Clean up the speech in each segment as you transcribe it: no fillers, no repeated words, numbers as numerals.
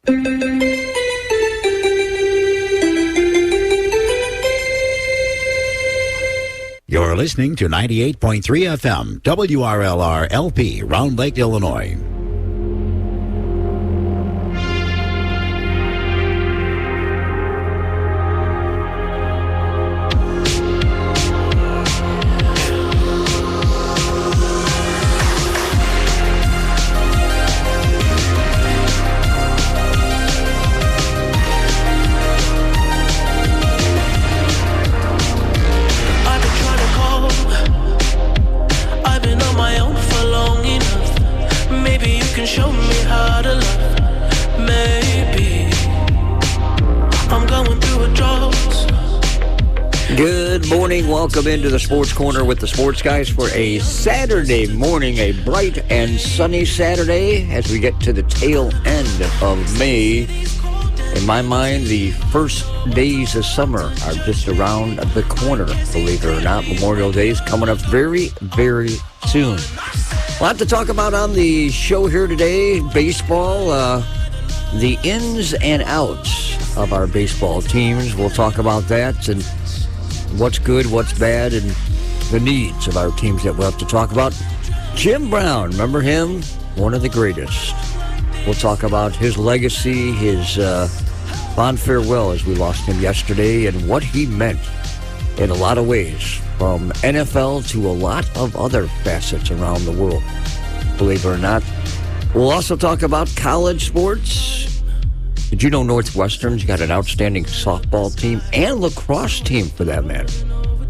You're listening to 98.3 FM, WRLR LP, Round Lake, Illinois. Good morning. Welcome into the Sports Corner with the Sports Guys for a Saturday morning, a bright and sunny Saturday as we get to the tail end of May. In my mind, the first days of summer are just around the corner, believe it or not. Memorial Day is coming up very, very soon. A lot to talk about on the show here today. Baseball, the ins and outs of our baseball teams. We'll talk about that and what's good, what's bad, and the needs of our teams that we'll have to talk about. Jim Brown, remember him? One of the greatest. We'll talk about his legacy, his fond farewell as we lost him yesterday, and what he meant in a lot of ways, from NFL to a lot of other facets around the world, believe it or not. We'll also talk about college sports. Did you know Northwestern's got an outstanding softball team and lacrosse team, for that matter?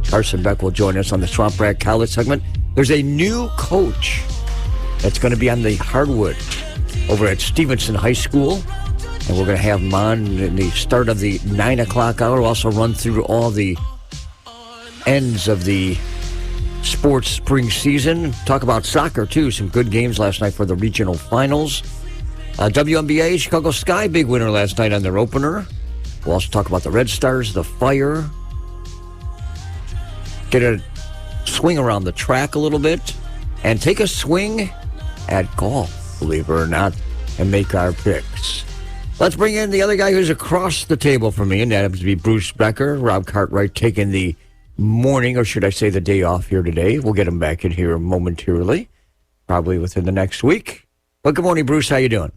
Carson Beck will join us on the Swamp Rat College segment. There's a new coach that's going to be on the hardwood over at Stevenson High School, and we're going to have him on in the start of the 9 o'clock hour. We'll also run through all the ends of the sports spring season. Talk about soccer, too. Some good games last night for the regional finals. WNBA, Chicago Sky, big winner last night on their opener. We'll also talk about the Red Stars, the Fire. Get a swing around the track a little bit. And take a swing at golf, believe it or not, and make our picks. Let's bring in the other guy who's across the table from me, and that happens to be Bruce Becker. Rob Cartwright taking the morning, or should I say the day off here today. We'll get him back in here momentarily, probably within the next week. But good morning, Bruce. How you doing?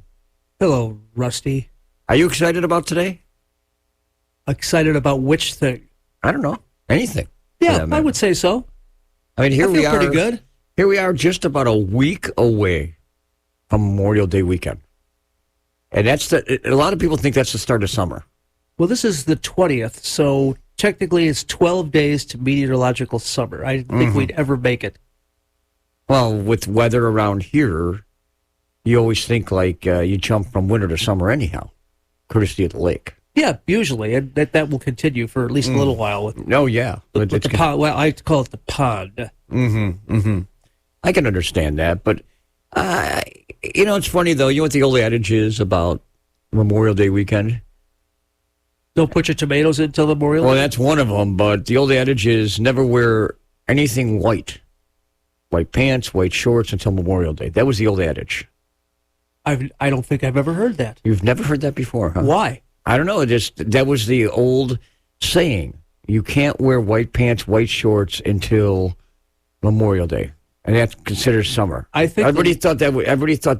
Hello, Rusty. Are you excited about today? Excited about which thing? I don't know. Anything. Yeah, I would say so. I mean, here we are. Pretty good. Here we are, just about a week away from Memorial Day weekend, and a lot of people think that's the start of summer. Well, this is the 20th, so technically it's 12 days to meteorological summer. I didn't think we'd ever make it. Well, with weather around here, you always think like you jump from winter to summer anyhow, courtesy of the lake. Yeah, usually. And that will continue for at least a little while. Yeah. With the pond. Well, I call it the pond. I can understand that, but, it's funny, though. You know what the old adage is about Memorial Day weekend? Don't put your tomatoes until Memorial Day? Well, that's one of them, but the old adage is never wear anything white. White pants, white shorts until Memorial Day. That was the old adage. I don't think I've ever heard that. You've never heard that before, huh? Why? I don't know. That was the old saying. You can't wear white pants, white shorts until Memorial Day, and that's considered summer. I think everybody thought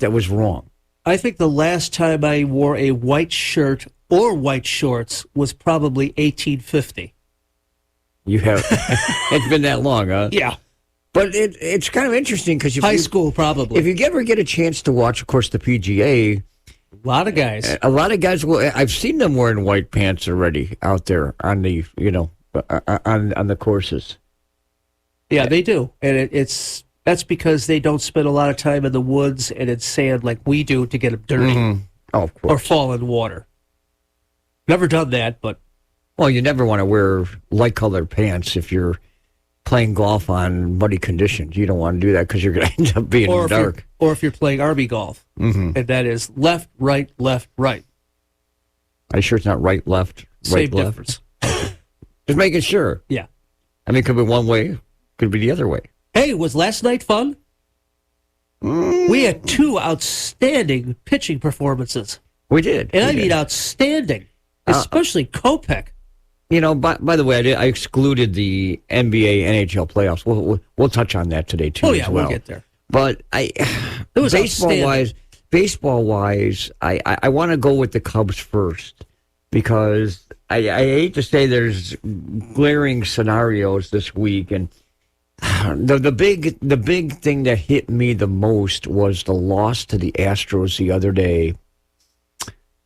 that was wrong. I think the last time I wore a white shirt or white shorts was probably 1850. You have. It's been that long, huh? Yeah. But it's kind of interesting because high school probably. If you ever get a chance to watch, of course, the PGA, a lot of guys will. I've seen them wearing white pants already out there on the on the courses. Yeah, they do, and that's because they don't spend a lot of time in the woods and in sand like we do to get them dirty. Oh, of course. Or fall in water. Never done that, but well, you never want to wear light colored pants if you're playing golf on muddy conditions. You don't want to do that because you're going to end up being dark. Or if you're playing Army golf, and that is left, right, left, right. Are you sure it's not right, left, right, Same left? difference. Just making sure. Yeah. I mean, it could be one way, could be the other way. Hey, was last night fun? We had two outstanding pitching performances. We did. And I mean outstanding, especially Kopech. You know, by the way, I excluded the NBA, NHL playoffs. We'll touch on that today, too, as well. We'll get there. But baseball-wise, I want to go with the Cubs first because I hate to say there's glaring scenarios this week, and the big thing that hit me the most was the loss to the Astros the other day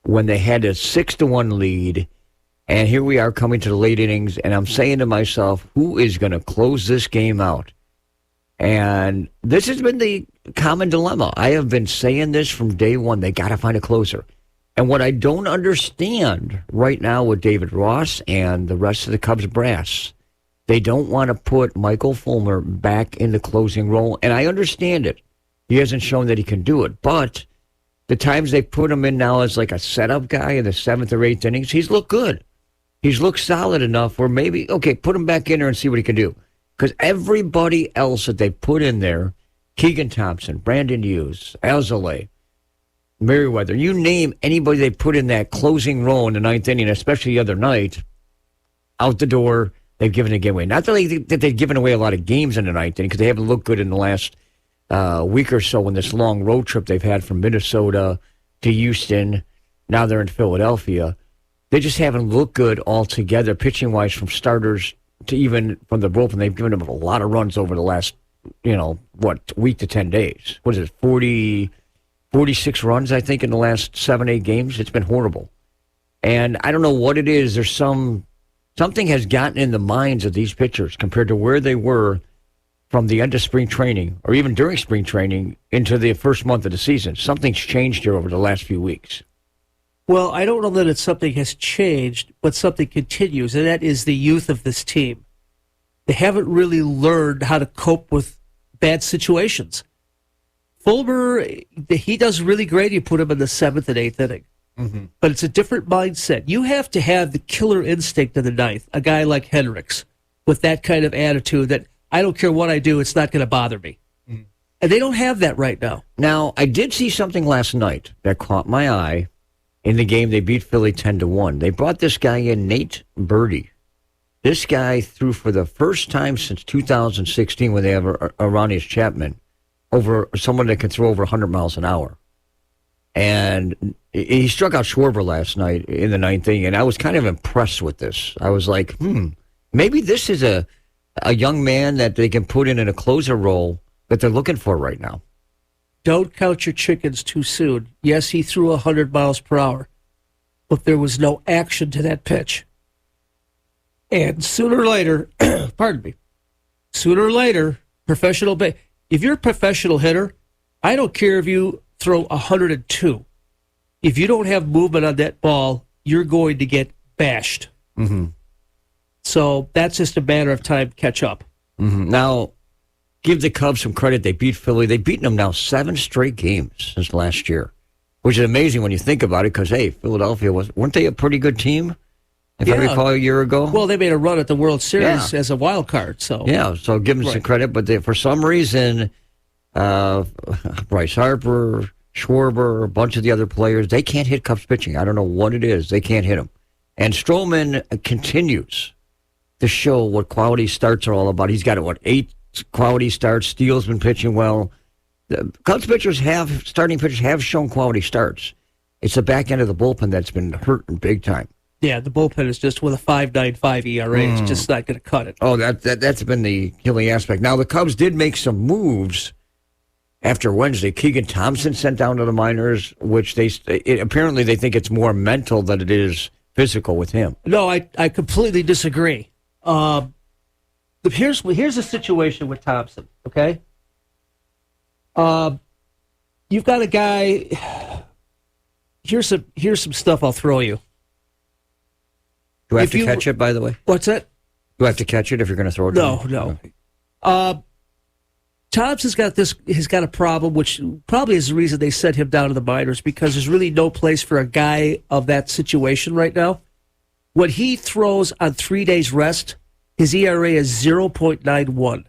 when they had a 6-1 lead, and here we are coming to the late innings, and I'm saying to myself, who is going to close this game out? And this has been the common dilemma. I have been saying this from day one. They got to find a closer. And what I don't understand right now with David Ross and the rest of the Cubs brass, they don't want to put Michael Fulmer back in the closing role. And I understand it. He hasn't shown that he can do it. But the times they put him in now as like a setup guy in the 7th or 8th innings, he's looked good. He's looked solid enough where maybe, okay, put him back in there and see what he can do. Because everybody else that they put in there, Keegan Thompson, Brandon Hughes, Alzolay, Merriweather, you name anybody they put in that closing role in the 9th inning, especially the other night, out the door, they've given a game away. Not that they've given away a lot of games in the 9th inning because they haven't looked good in the last week or so in this long road trip they've had from Minnesota to Houston. Now they're in Philadelphia. They just haven't looked good altogether, pitching-wise, from starters to even from the bullpen. They've given them a lot of runs over the last, week to 10 days. What is it, 46 runs, I think, in the last 7-8 games? It's been horrible. And I don't know what it is. There's something has gotten in the minds of these pitchers compared to where they were from the end of spring training or even during spring training into the first month of the season. Something's changed here over the last few weeks. Well, I don't know that something has changed, but something continues, and that is the youth of this team. They haven't really learned how to cope with bad situations. Fulmer, he does really great. You put him in the 7th and 8th inning. Mm-hmm. But it's a different mindset. You have to have the killer instinct in the 9th, a guy like Hendricks, with that kind of attitude that I don't care what I do, it's not going to bother me. Mm-hmm. And they don't have that right now. Now, I did see something last night that caught my eye. In the game, they beat Philly 10-1. They brought this guy in, Nate Birdie. This guy threw for the first time since 2016 when they have Aranius Chapman over someone that can throw over 100 miles an hour. And he struck out Schwarber last night in the 9th inning, and I was kind of impressed with this. I was like, maybe this is a young man that they can put in a closer role that they're looking for right now. Don't count your chickens too soon. Yes, he threw 100 miles per hour, but there was no action to that pitch. And sooner or later, if you're a professional hitter, I don't care if you throw 102. If you don't have movement on that ball, you're going to get bashed. Mm-hmm. So that's just a matter of time to catch up. Mm-hmm. Now, give the Cubs some credit. They beat Philly. They've beaten them now 7 straight games since last year, which is amazing when you think about it because, hey, Philadelphia, weren't they a pretty good team, if I recall, a year ago? Well, they made a run at the World Series as a wild card. So give them some credit. But for some reason, Bryce Harper, Schwarber, a bunch of the other players, they can't hit Cubs pitching. I don't know what it is. They can't hit them. And Stroman continues to show what quality starts are all about. He's got, 8 quality starts. Steele's been pitching well. The Cubs starting pitchers have shown quality starts. It's the back end of the bullpen that's been hurting big time. Yeah, the bullpen is just with a 5.95 ERA. It's just not going to cut it. Oh, that's been the killing aspect. Now, the Cubs did make some moves after Wednesday. Keegan Thompson sent down to the minors, which apparently they think it's more mental than it is physical with him. No, I completely disagree. Here's the situation with Thompson, okay? You've got a guy. Here's some stuff I'll throw you. Do I have to catch it, by the way? What's that? Do I have to catch it if you're going to throw it? No. Thompson's got a problem, which probably is the reason they sent him down to the minors, because there's really no place for a guy of that situation right now. When he throws on 3 days rest, his ERA is 0.91.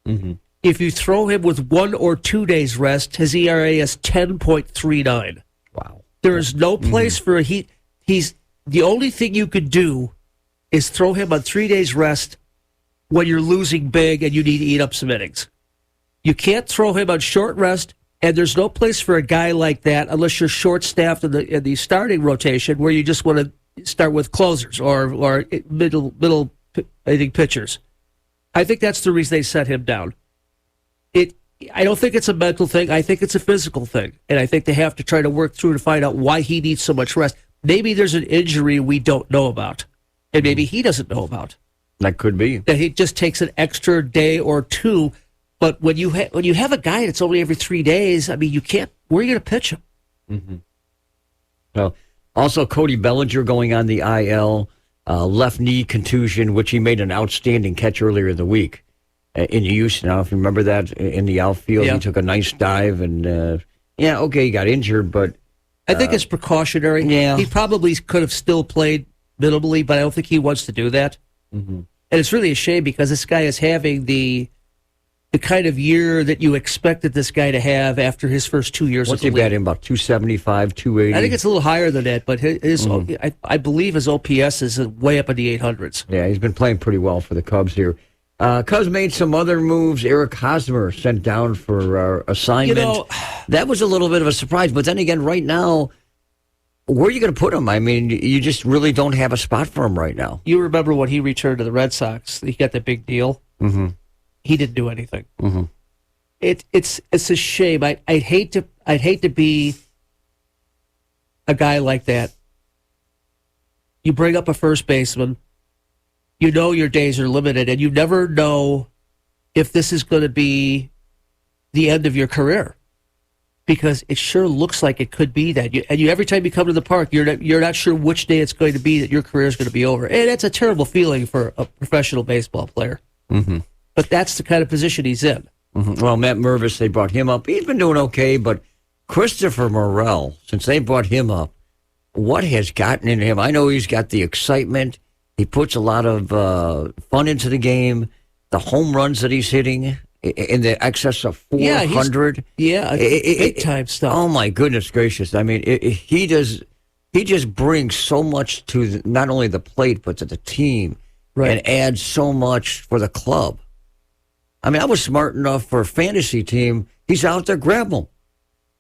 Mm-hmm. If you throw him with 1 or 2 days rest, his ERA is 10.39. Wow. There is no place for he's the only thing you could do is throw him on 3 days rest when you're losing big and you need to eat up some innings. You can't throw him on short rest, and there's no place for a guy like that unless you're short-staffed in the starting rotation where you just want to start with closers or middle pitchers. I think that's the reason they set him down. I don't think it's a mental thing. I think it's a physical thing, and I think they have to try to work through to find out why he needs so much rest. Maybe there's an injury we don't know about, and maybe he doesn't know about. That could be. That he just takes an extra day or two. But when you have a guy that's only every 3 days, I mean, you can't. Where are you going to pitch him? Mm-hmm. Well, also Cody Bellinger going on the IL, left knee contusion, which he made an outstanding catch earlier in the week in Houston. I don't know if you remember that in the outfield. Yeah. He took a nice dive, and he got injured, but I think it's precautionary. Yeah, he probably could have still played minimally, but I don't think he wants to do that. Mm-hmm. And it's really a shame because this guy is having the kind of year that you expected this guy to have after his first 2 years. What's he batting, about 275, 280? I think it's a little higher than that, but I believe his OPS is way up in the 800s. Yeah, he's been playing pretty well for the Cubs here. Cubs made some other moves. Eric Hosmer sent down for assignment. That was a little bit of a surprise, but then again, right now, where are you going to put him? I mean, you just really don't have a spot for him right now. You remember when he returned to the Red Sox, he got that big deal? Mm-hmm. He didn't do anything. Mm-hmm. It's a shame. I'd hate to be a guy like that. You bring up a first baseman, you know your days are limited, and you never know if this is going to be the end of your career, because it sure looks like it could be that. Every time you come to the park, you're not sure which day it's going to be that your career is going to be over, and that's a terrible feeling for a professional baseball player. Mm-hmm. But that's the kind of position he's in. Mm-hmm. Well, Matt Mervis, they brought him up. He's been doing okay, but Christopher Morel, since they brought him up, what has gotten in him? I know he's got the excitement. He puts a lot of fun into the game. The home runs that he's hitting in the excess of 400. Big-time stuff. Oh, my goodness gracious. I mean, he just brings so much to not only the plate, but to the team, and adds so much for the club. I mean, I was smart enough for a fantasy team. He's out there, grab him.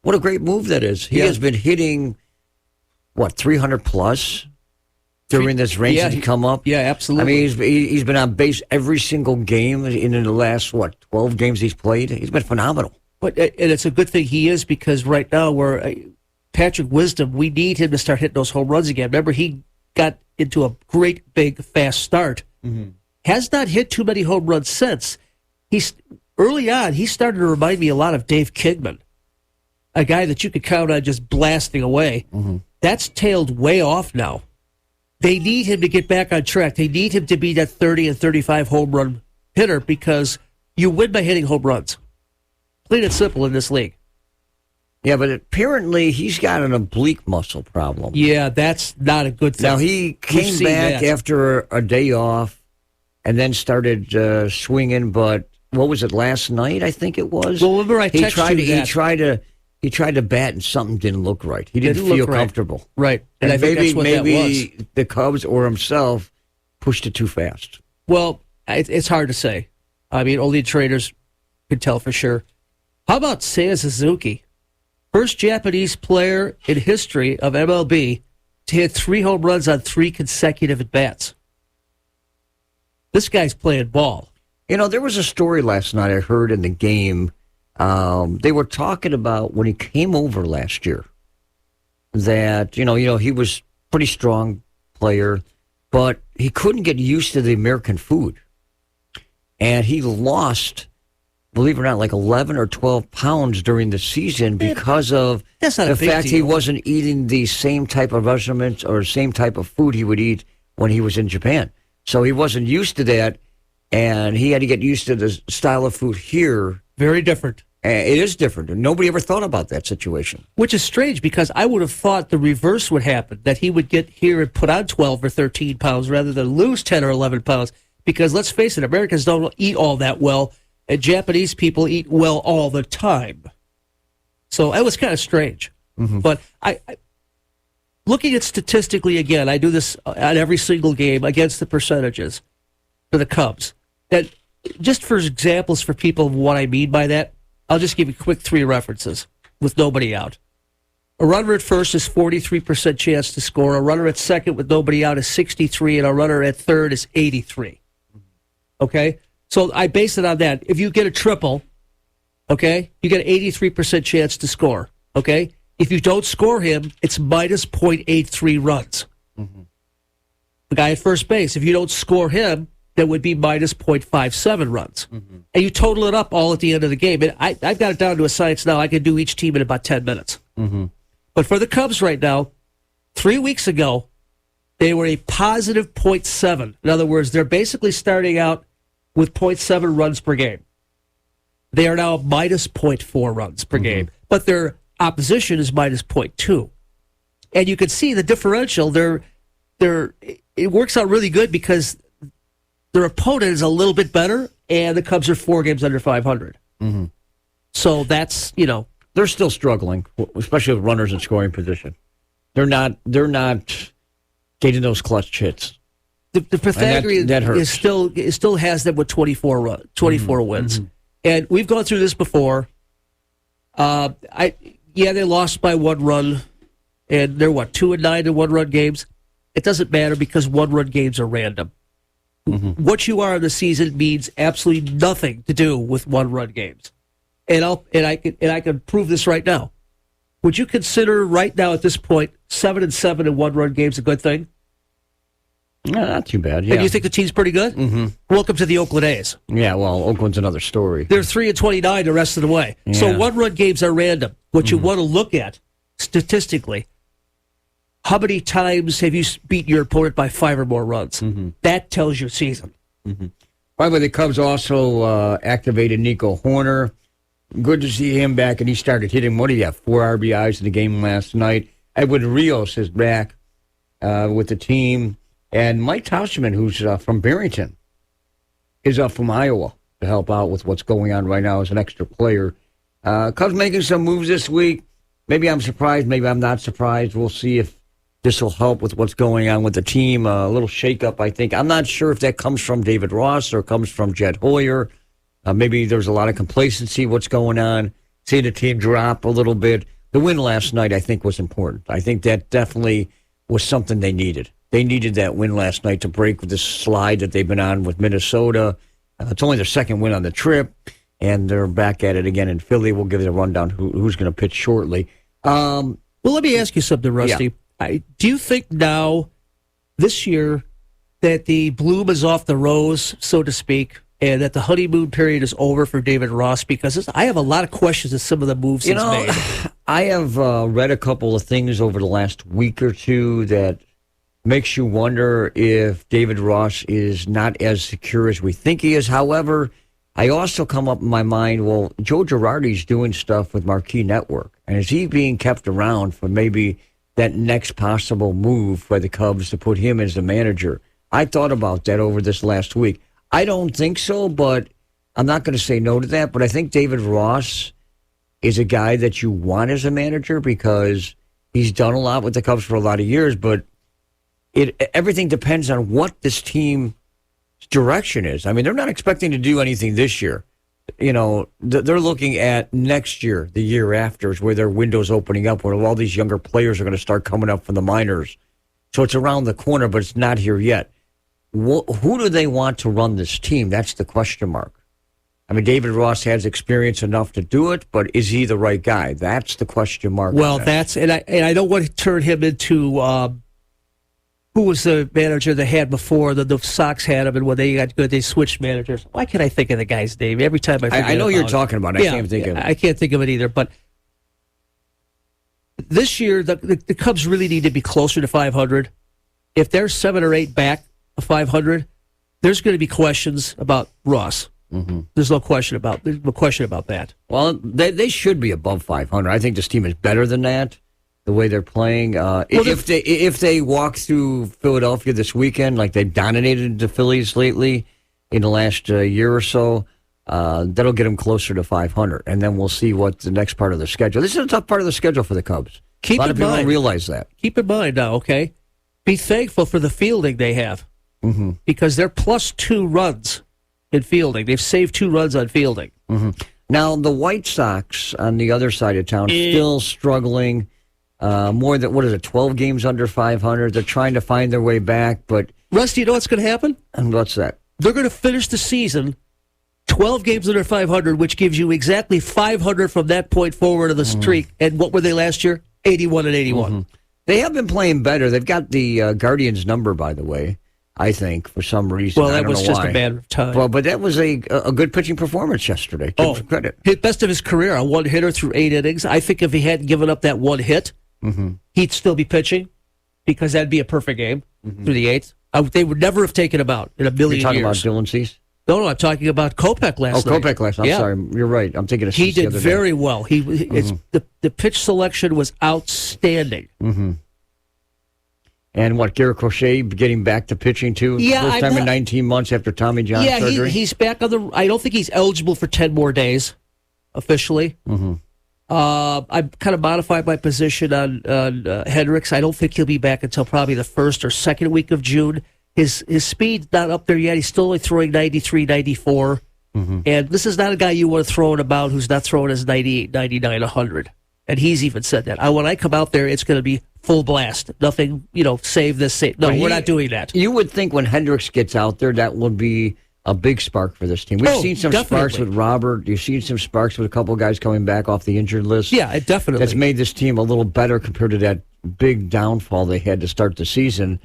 What a great move that is. He has been hitting, 300 plus during this range that he come up? Yeah, absolutely. I mean, he's been on base every single game in the last, 12 games he's played. He's been phenomenal. And it's a good thing he is, because right now Patrick Wisdom, we need him to start hitting those home runs again. Remember, he got into a great, big, fast start. Mm-hmm. Has not hit too many home runs since. Early on, he started to remind me a lot of Dave Kingman, a guy that you could count on just blasting away. Mm-hmm. That's tailed way off now. They need him to get back on track. They need him to be that 30 and 35 home run hitter, because you win by hitting home runs. Plain and simple in this league. Yeah, but apparently he's got an oblique muscle problem. Yeah, that's not a good thing. Now, he came back after a day off and then started swinging, but what was it, last night, I think it was? Well, remember I texted you that. He tried to bat and something didn't look right. He didn't feel comfortable. Right. And I think that's what that was. The Cubs or himself pushed it too fast. Well, it's hard to say. I mean, only traders could tell for sure. How about Seiya Suzuki? First Japanese player in history of MLB to hit 3 home runs on 3 consecutive at-bats. This guy's playing ball. There was a story last night I heard in the game. They were talking about when he came over last year that, he was pretty strong player, but he couldn't get used to the American food. And he lost, believe it or not, like 11 or 12 pounds during the season because of the fact he wasn't eating the same type of measurements or same type of food he would eat when he was in Japan. So he wasn't used to that, and he had to get used to the style of food here. Very different. It is different. Nobody ever thought about that situation. Which is strange, because I would have thought the reverse would happen, that he would get here and put on 12 or 13 pounds rather than lose 10 or 11 pounds. Because let's face it, Americans don't eat all that well, and Japanese people eat well all the time. So it was kind of strange. Mm-hmm. But looking at statistically again, I do this on every single game against the percentages for the Cubs. And just for examples for people of what I mean by that, I'll just give you quick 3 references with nobody out. A runner at first is 43% chance to score. A runner at second with nobody out is 63, and a runner at third is 83. Okay? So I base it on that. If you get a triple, okay, you get an 83% chance to score. Okay? If you don't score him, it's minus 0.83 runs. Mm-hmm. The guy at first base, if you don't score him, that would be minus 0.57 runs. Mm-hmm. And you total it up all at the end of the game. And I've got it down to a science now. I can do each team in about 10 minutes. Mm-hmm. But for the Cubs right now, 3 weeks ago, they were a positive 0.7. In other words, they're basically starting out with 0.7 runs per game. They are now minus 0.4 runs per game. But their opposition is minus 0.2. And you can see the differential. It works out really good because their opponent is a little bit better, and the Cubs are 4 games under 500. Mm-hmm. So that's, they're still struggling, especially with runners in scoring position. They're not getting those clutch hits. The Pythagorean is still has them with 24 wins. Mm-hmm. And we've gone through this before. They lost by 1 run, and they're 2-9 in 1-run games. It doesn't matter because 1-run games are random. Mm-hmm. What you are in the season means absolutely nothing to do with 1-run games. And I can prove this right now. Would you consider right now at this point 7-7 in 1-run games a good thing? No, not too bad. Yeah. And you think the team's pretty good? Mm-hmm. Welcome to the Oakland A's. Yeah, well, Oakland's another story. They're 3-29 the rest of the way. Yeah. So 1-run games are random. What you want to look at statistically, how many times have you beaten your opponent by 5 or more runs? Mm-hmm. That tells your season. Mm-hmm. By the way, the Cubs also activated Nico Horner. Good to see him back, and he started hitting. What do you have? 4 RBIs in the game last night. Edwin Rios is back with the team. And Mike Tauschman, who's from Barrington, is up from Iowa to help out with what's going on right now as an extra player. Cubs making some moves this week. Maybe I'm surprised. Maybe I'm not surprised. We'll see if this will help with what's going on with the team. A little shakeup, I think. I'm not sure if that comes from David Ross or comes from Jed Hoyer. Maybe there's a lot of complacency, what's going on. See the team drop a little bit. The win last night, I think, was important. I think that definitely was something they needed. They needed that win last night to break this slide that they've been on with Minnesota. It's only their second win on the trip, and they're back at it again in Philly. We'll give you a rundown who's going to pitch shortly. Well, let me ask you something, Rusty. Yeah. Do you think now, this year, that the bloom is off the rose, so to speak, and that the honeymoon period is over for David Ross? Because I have a lot of questions of some of the moves he's made. I have read a couple of things over the last week or two that makes you wonder if David Ross is not as secure as we think he is. However, I also come up in my mind, well, Joe Girardi's doing stuff with Marquee Network. And is he being kept around for maybe that next possible move for the Cubs to put him as the manager? I thought about that over this last week. I don't think so, but I'm not going to say no to that. But I think David Ross is a guy that you want as a manager because he's done a lot with the Cubs for a lot of years, but everything depends on what this team's direction is. I mean, they're not expecting to do anything this year. They're looking at next year, the year after, is where their window's opening up, where all these younger players are going to start coming up from the minors. So it's around the corner, but it's not here yet. Who do they want to run this team? That's the question mark. I mean, David Ross has experience enough to do it, but is he the right guy? That's the question mark. Well, I don't want to turn him into who was the manager they had before? The Sox had him, and when they got good, they switched managers. Why can't I think of the guy's name every time I forget? I know you're talking about it. I can't think of it. I can't think of it either. But this year, the Cubs really need to be closer to 500. If they're 7 or 8 back of 500, there's going to be questions about Ross. Mm-hmm. There's no question about that. Well, they should be above 500. I think this team is better than that. The way they're playing, if they walk through Philadelphia this weekend, like they've dominated the Phillies lately in the last year or so, that'll get them closer to 500, and then we'll see what the next part of the schedule. This is a tough part of the schedule for the Cubs. A lot of people don't realize that. Keep in mind now, okay? Be thankful for the fielding they have because they're plus 2 runs in fielding. They've saved 2 runs on fielding. Now, the White Sox on the other side of town still struggling. More than, 12 games under 500. They're trying to find their way back, but... Rusty, you know what's going to happen? And what's that? They're going to finish the season 12 games under 500, which gives you exactly 500 from that point forward of the streak. And what were they last year? 81 and 81. They have been playing better. They've got the Guardians number, by the way, I think, for some reason. Well, that was just a matter of time. Well, but that was a good pitching performance yesterday. Give him credit. Best of his career, a one-hitter through 8 innings. I think if he hadn't given up that one hit, he'd still be pitching because that'd be a perfect game through the 8th. They would never have taken him out in a million years. You're talking about Dylan Cease? No, I'm talking about Kopech last night. Kopech last night. I'm sorry. You're right. I'm thinking of Cease. He did very well. The pitch selection was outstanding. And Garrett Crochet getting back to pitching too? Yeah, first time in 19 months after Tommy John surgery? He's back on the... I don't think he's eligible for 10 more days, officially. I've kind of modified my position on Hendricks. I don't think he'll be back until probably the first or second week of June. His speed's not up there yet. He's still only throwing 93, 94. And this is not a guy you want to throw in about who's not throwing his 98, 99, 100. And he's even said that. When I come out there, it's going to be full blast. Nothing, save this, save. No, we're not doing that. You would think when Hendricks gets out there, that would be a big spark for this team. We've seen some sparks with Robert. You've seen some sparks with a couple of guys coming back off the injured list. Yeah, definitely. That's made this team a little better compared to that big downfall they had to start the season.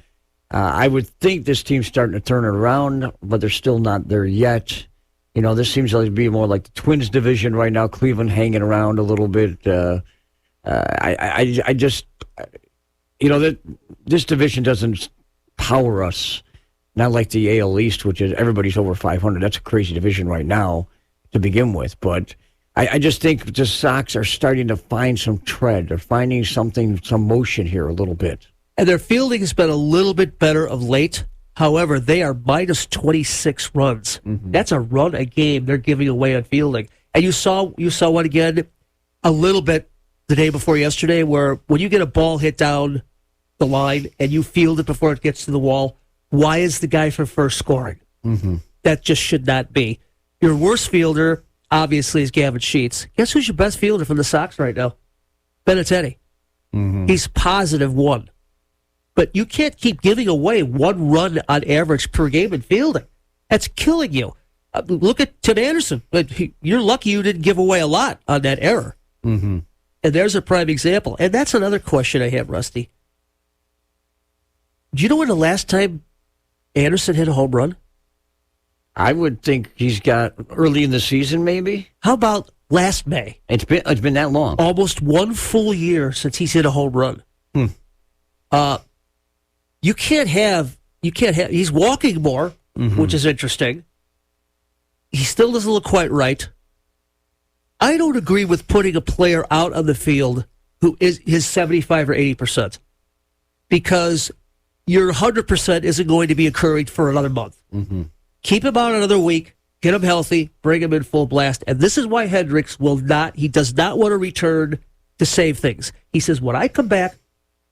I would think this team's starting to turn it around, but they're still not there yet. This seems to be more like the Twins division right now. Cleveland hanging around a little bit. I just, that this division doesn't power us. Not like the AL East, which is everybody's over 500. That's a crazy division right now to begin with. But I just think the Sox are starting to find some tread. They're finding some motion here a little bit. And their fielding has been a little bit better of late. However, they are minus 26 runs. That's a run a game they're giving away on fielding. And you saw one again a little bit the day before yesterday where when you get a ball hit down the line and you field it before it gets to the wall, why is the guy from first scoring? That just should not be. Your worst fielder, obviously, is Gavin Sheets. Guess who's your best fielder from the Sox right now? Benintendi. He's positive 1. But you can't keep giving away 1 run on average per game in fielding. That's killing you. Look at Tim Anderson. You're lucky you didn't give away a lot on that error. And there's a prime example. And that's another question I have, Rusty. Do you know when the last time Anderson hit a home run? I would think he's got early in the season, maybe. How about last May? It's been that long. Almost 1 full year since he's hit a home run. You can't have. He's walking more, which is interesting. He still doesn't look quite right. I don't agree with putting a player out on the field who is his 75 or 80%, because your 100% isn't going to be occurring for another month. Keep him out another week, get him healthy, bring him in full blast. And this is why Hendricks he does not want to return to save things. He says, when I come back,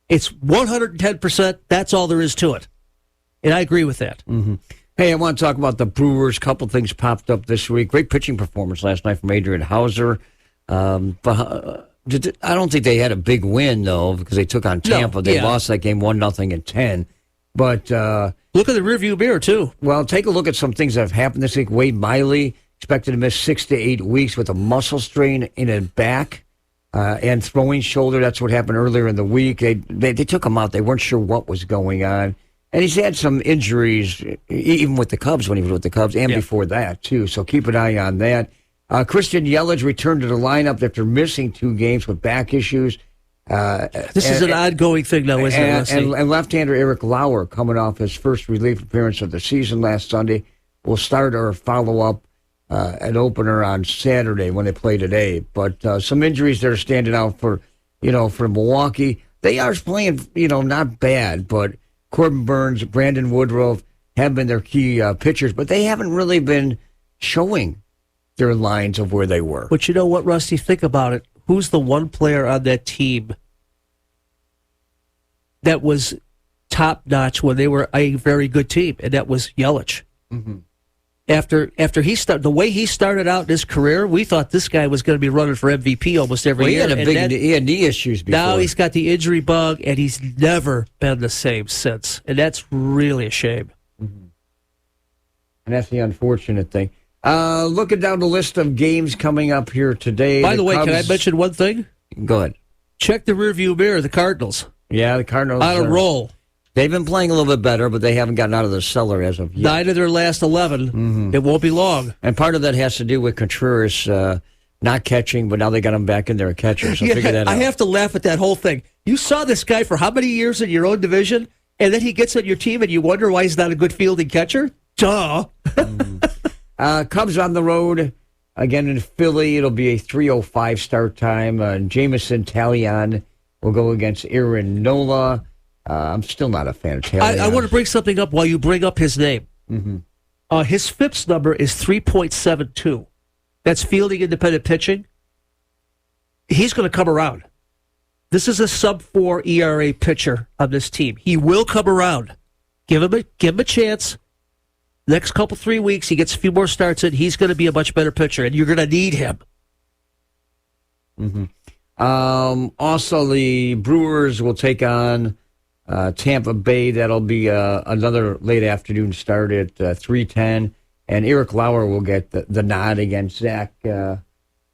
it's 110%. That's all there is to it. And I agree with that. Hey, I want to talk about the Brewers. A couple things popped up this week. Great pitching performance last night from Adrian Hauser. But I don't think they had a big win, though, because they took on Tampa. They lost that game 1-0 in 10. But look at the rearview mirror, too. Well, take a look at some things that have happened this week. Wade Miley expected to miss 6 to 8 weeks with a muscle strain in his back and throwing shoulder. That's what happened earlier in the week. They took him out. They weren't sure what was going on. And he's had some injuries, even with the Cubs, when he was with the Cubs, and before that, too. So keep an eye on that. Christian Yelich returned to the lineup after missing 2 games with back issues. This is an ongoing thing now, isn't it? And left-hander Eric Lauer, coming off his first relief appearance of the season last Sunday, will start or follow up an opener on Saturday when they play today. But some injuries that are standing out for Milwaukee. They are playing, not bad, but Corbin Burns, Brandon Woodruff have been their key pitchers, but they haven't really been showing their lines of where they were. But you know what, Rusty? Think about it. Who's the one player on that team that was top-notch when they were a very good team, and that was Yelich. Mm-hmm. After he started, the way he started out in his career, we thought this guy was going to be running for MVP almost every year. He had knee issues before. Now he's got the injury bug, and he's never been the same since, and that's really a shame. Mm-hmm. And that's the unfortunate thing. Looking down the list of games coming up here today. By the way, can I mention one thing? Go ahead. Check the rearview mirror, the Cardinals. Yeah, the Cardinals. On a roll. They've been playing a little bit better, but they haven't gotten out of the cellar as of yet. 9 of their last 11. Mm-hmm. It won't be long. And part of that has to do with Contreras not catching, but now they got him back in there a catcher, so figure that out. I have to laugh at that whole thing. You saw this guy for how many years in your own division, and then he gets on your team, and you wonder why he's not a good fielding catcher? Duh. Cubs on the road again in Philly. It'll be a 3:05 start time. Jamison Talion will go against Aaron Nola. I'm still not a fan of Talion. I want to bring something up while you bring up his name. Mm-hmm. His FIPS number is 3.72. That's fielding independent pitching. He's going to come around. This is a sub-4 ERA pitcher on this team. He will come around. Give him a chance. Next 3 weeks, he gets a few more starts in. He's going to be a much better pitcher, and you're going to need him. Mm-hmm. Also, the Brewers will take on Tampa Bay. That'll be another late afternoon start at 3:10. And Eric Lauer will get the nod against Zach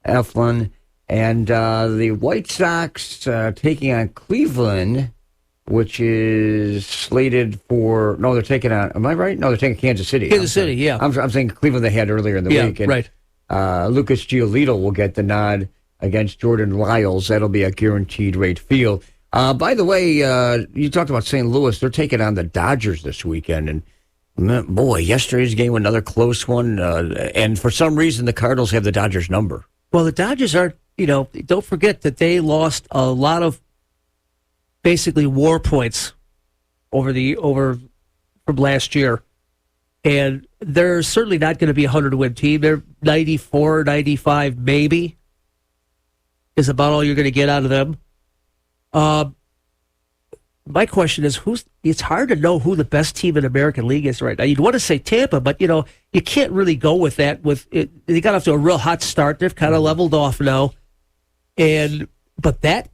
Eflin. And the White Sox taking on Cleveland, which is slated for... No, they're taking on... Am I right? No, they're taking Kansas City. Kansas City, yeah. I'm saying Cleveland they had earlier in the week. And, right. Lucas Giolito will get the nod against Jordan Lyles. That'll be a guaranteed rate field. By the way, you talked about St. Louis. They're taking on the Dodgers this weekend. And, boy, yesterday's game, another close one. And for some reason, the Cardinals have the Dodgers number. Well, the Dodgers are, don't forget that they lost a lot of basically war points from last year. And they're certainly not going to be a 100-win team. They're 94, 95 maybe is about all you're going to get out of them. My question is, it's hard to know who the best team in the American League is right now. You'd want to say Tampa, but, you can't really go with that. They got off to a real hot start. They've kind of leveled off now. But that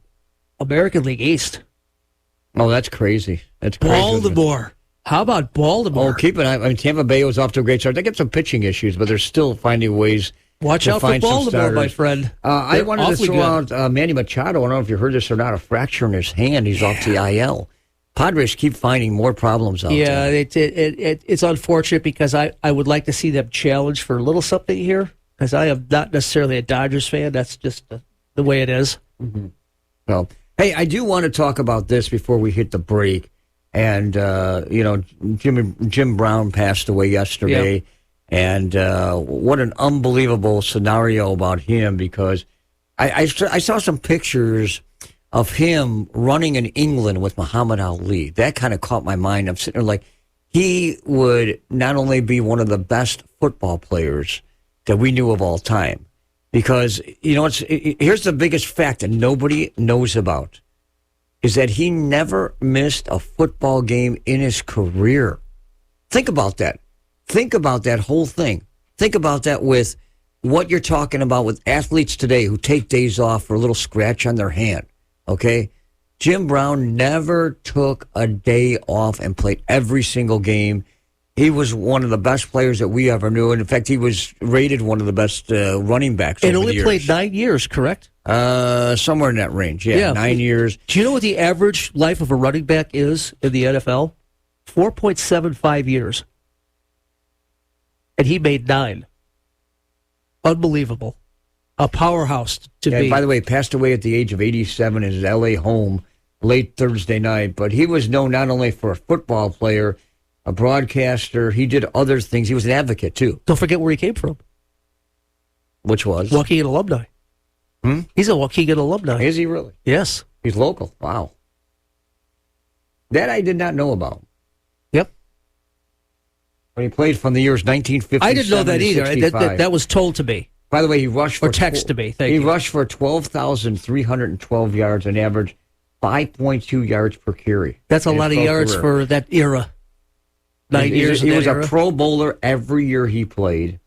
American League East. Oh, that's crazy. That's crazy. Baltimore. How about Baltimore? Oh, keep it. I mean, Tampa Bay was off to a great start. They get some pitching issues, but they're still finding ways. Watch out for Baltimore, my friend. I wanted to throw out Manny Machado. I don't know if you heard this or not. A fracture in his hand. He's off the IL. Padres keep finding more problems out there. Yeah, it's unfortunate because I would like to see them challenge for a little something here because I am not necessarily a Dodgers fan. That's just the way it is. Mm-hmm. Well, hey, I do want to talk about this before we hit the break. And, Jim Brown passed away yesterday. Yep. And what an unbelievable scenario about him because I saw some pictures of him running in England with Muhammad Ali. That kind of caught my mind. I'm sitting there like, he would not only be one of the best football players that we knew of all time, because, here's the biggest fact that nobody knows about, is that he never missed a football game in his career. Think about that. Think about that whole thing. Think about that with what you're talking about with athletes today who take days off for a little scratch on their hand. Okay? Jim Brown never took a day off and played every single game. He was one of the best players that we ever knew. And in fact, he was rated one of the best running backs over the years. And only played 9 years, correct? Somewhere in that range. Yeah, 9 years. Do you know what the average life of a running back is in the NFL? 4.75 years. And he made 9. Unbelievable. A powerhouse to be. By the way, passed away at the age of 87 in his L.A. home late Thursday night. But he was known not only for a football player, a broadcaster. He did other things. He was an advocate, too. Don't forget where he came from. Which was? Waukegan alumni. He's a Waukegan alumni. Is he really? Yes. He's local. Wow. That I did not know about. Yep. When he played from the years 1957 I didn't know that either. That was told to me. By the way, he rushed for... Or text to me. Thank you. He rushed for 12,312 yards, an average 5.2 yards per carry. That's a lot of yards for that era. 9 years. He was a Pro Bowler every year he played.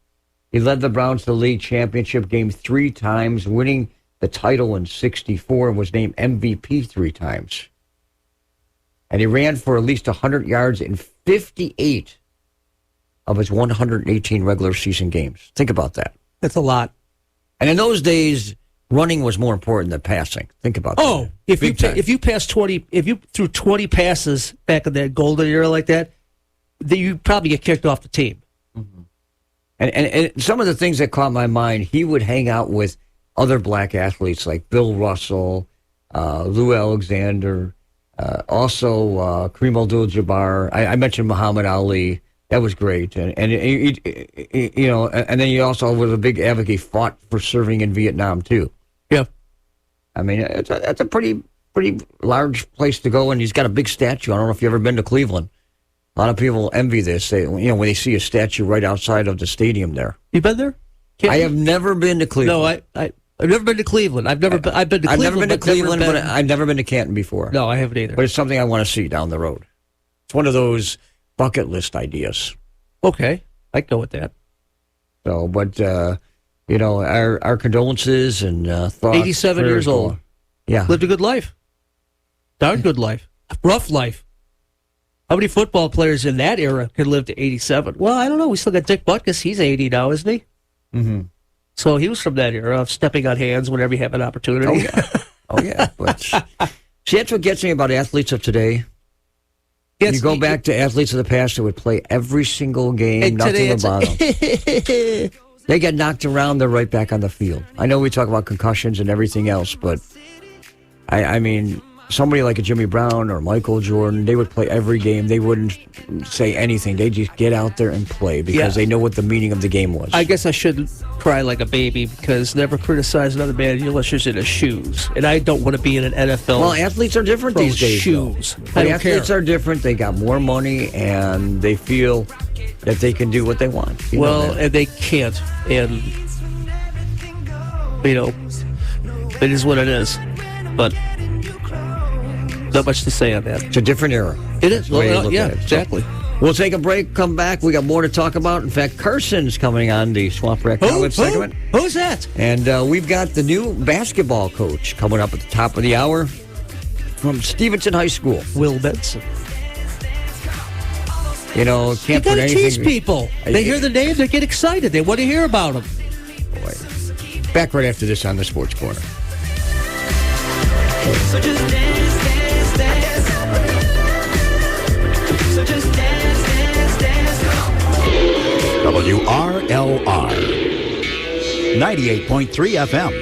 He led the Browns to the league championship game 3 times, winning the title in '64, and was named MVP 3 times. And he ran for at least 100 yards in 58 of his 118 regular season games. Think about that. That's a lot. And in those days, running was more important than passing. Think about that. Oh, if you threw 20 passes back in that golden era like that, then you'd probably get kicked off the team. Mm-hmm. And some of the things that caught my mind, he would hang out with other black athletes like Bill Russell, Lou Alexander, also Kareem Abdul-Jabbar. I mentioned Muhammad Ali. That was great. And then he also was a big advocate, fought for serving in Vietnam too. Yeah. I mean, that's a pretty large place to go, and he's got a big statue. I don't know if you've ever been to Cleveland. A lot of people envy this. When they see a statue right outside of the stadium there. You been there? I have never been to Cleveland. No, I've never been to Cleveland. I've been to Cleveland. I've never been to Cleveland, but I've never been to Canton before. No, I haven't either. But it's something I want to see down the road. It's one of those bucket list ideas. Okay, I go with that. So, but our condolences and thoughts. 87 years old. Yeah, lived a good life. Darn good life. Rough life. How many football players in that era could live to 87? Well, I don't know. We still got Dick Butkus. He's 80 now, isn't he? Mm-hmm. So he was from that era of stepping on hands whenever you have an opportunity. Oh, yeah. But see, that's what gets me about athletes of today. You go back to athletes of the past that would play every single game, nothing about them. They get knocked around, they're right back on the field. I know we talk about concussions and everything else, but I mean, somebody like a Jimmy Brown or Michael Jordan, they would play every game. They wouldn't say anything. They just get out there and play because they know what the meaning of the game was. I guess I shouldn't cry like a baby because never criticize another man unless you're in his shoes. And I don't want to be in an NFL. Well, athletes are different these days. Shoes. Athletes are different. They got more money and they feel that they can do what they want. And they can't. And, it is what it is. But not much to say on that. It's a different era. It is. Exactly. We'll take a break, come back. We got more to talk about. In fact, Carson's coming on the Swamp Rat College segment. Who's that? And we've got the new basketball coach coming up at the top of the hour from Stevenson High School. Will Benson. Can't you gotta tease people. They hear the name, they get excited. They want to hear about them. Boy. Back right after this on the Sports Corner. So just dance, dance, dance. So just dance, dance, dance. WRLR 98.3 FM.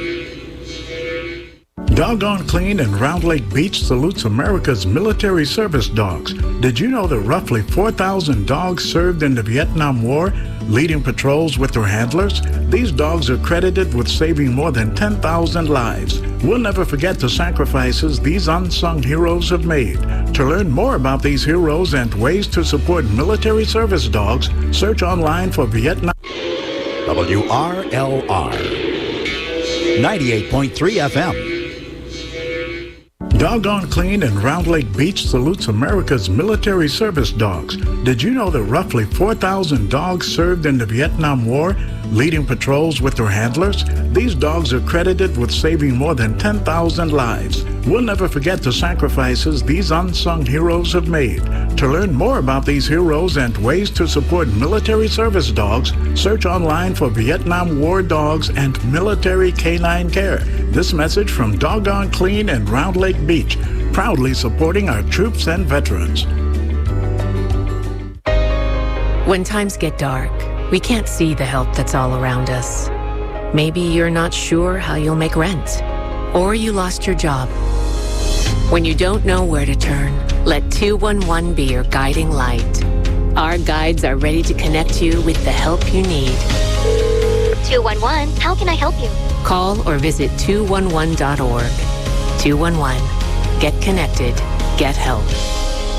Doggone Clean in Round Lake Beach salutes America's military service dogs. Did you know that roughly 4,000 dogs served in the Vietnam War, leading patrols with their handlers? These dogs are credited with saving more than 10,000 lives. We'll never forget the sacrifices these unsung heroes have made. To learn more about these heroes and ways to support military service dogs, search online for Vietnam. WRLR 98.3 FM. Doggone Clean in Round Lake Beach salutes America's military service dogs. Did you know that roughly 4,000 dogs served in the Vietnam War, leading patrols with their handlers? These dogs are credited with saving more than 10,000 lives. We'll never forget the sacrifices these unsung heroes have made. To learn more about these heroes and ways to support military service dogs, search online for Vietnam War dogs and military canine care. This message from Doggone Clean and Round Lake Beach, proudly supporting our troops and veterans. When times get dark, we can't see the help that's all around us. Maybe you're not sure how you'll make rent, or you lost your job. When you don't know where to turn, let 211 be your guiding light. Our guides are ready to connect you with the help you need. 211, how can I help you? Call or visit 211.org. 211. Get connected. Get help.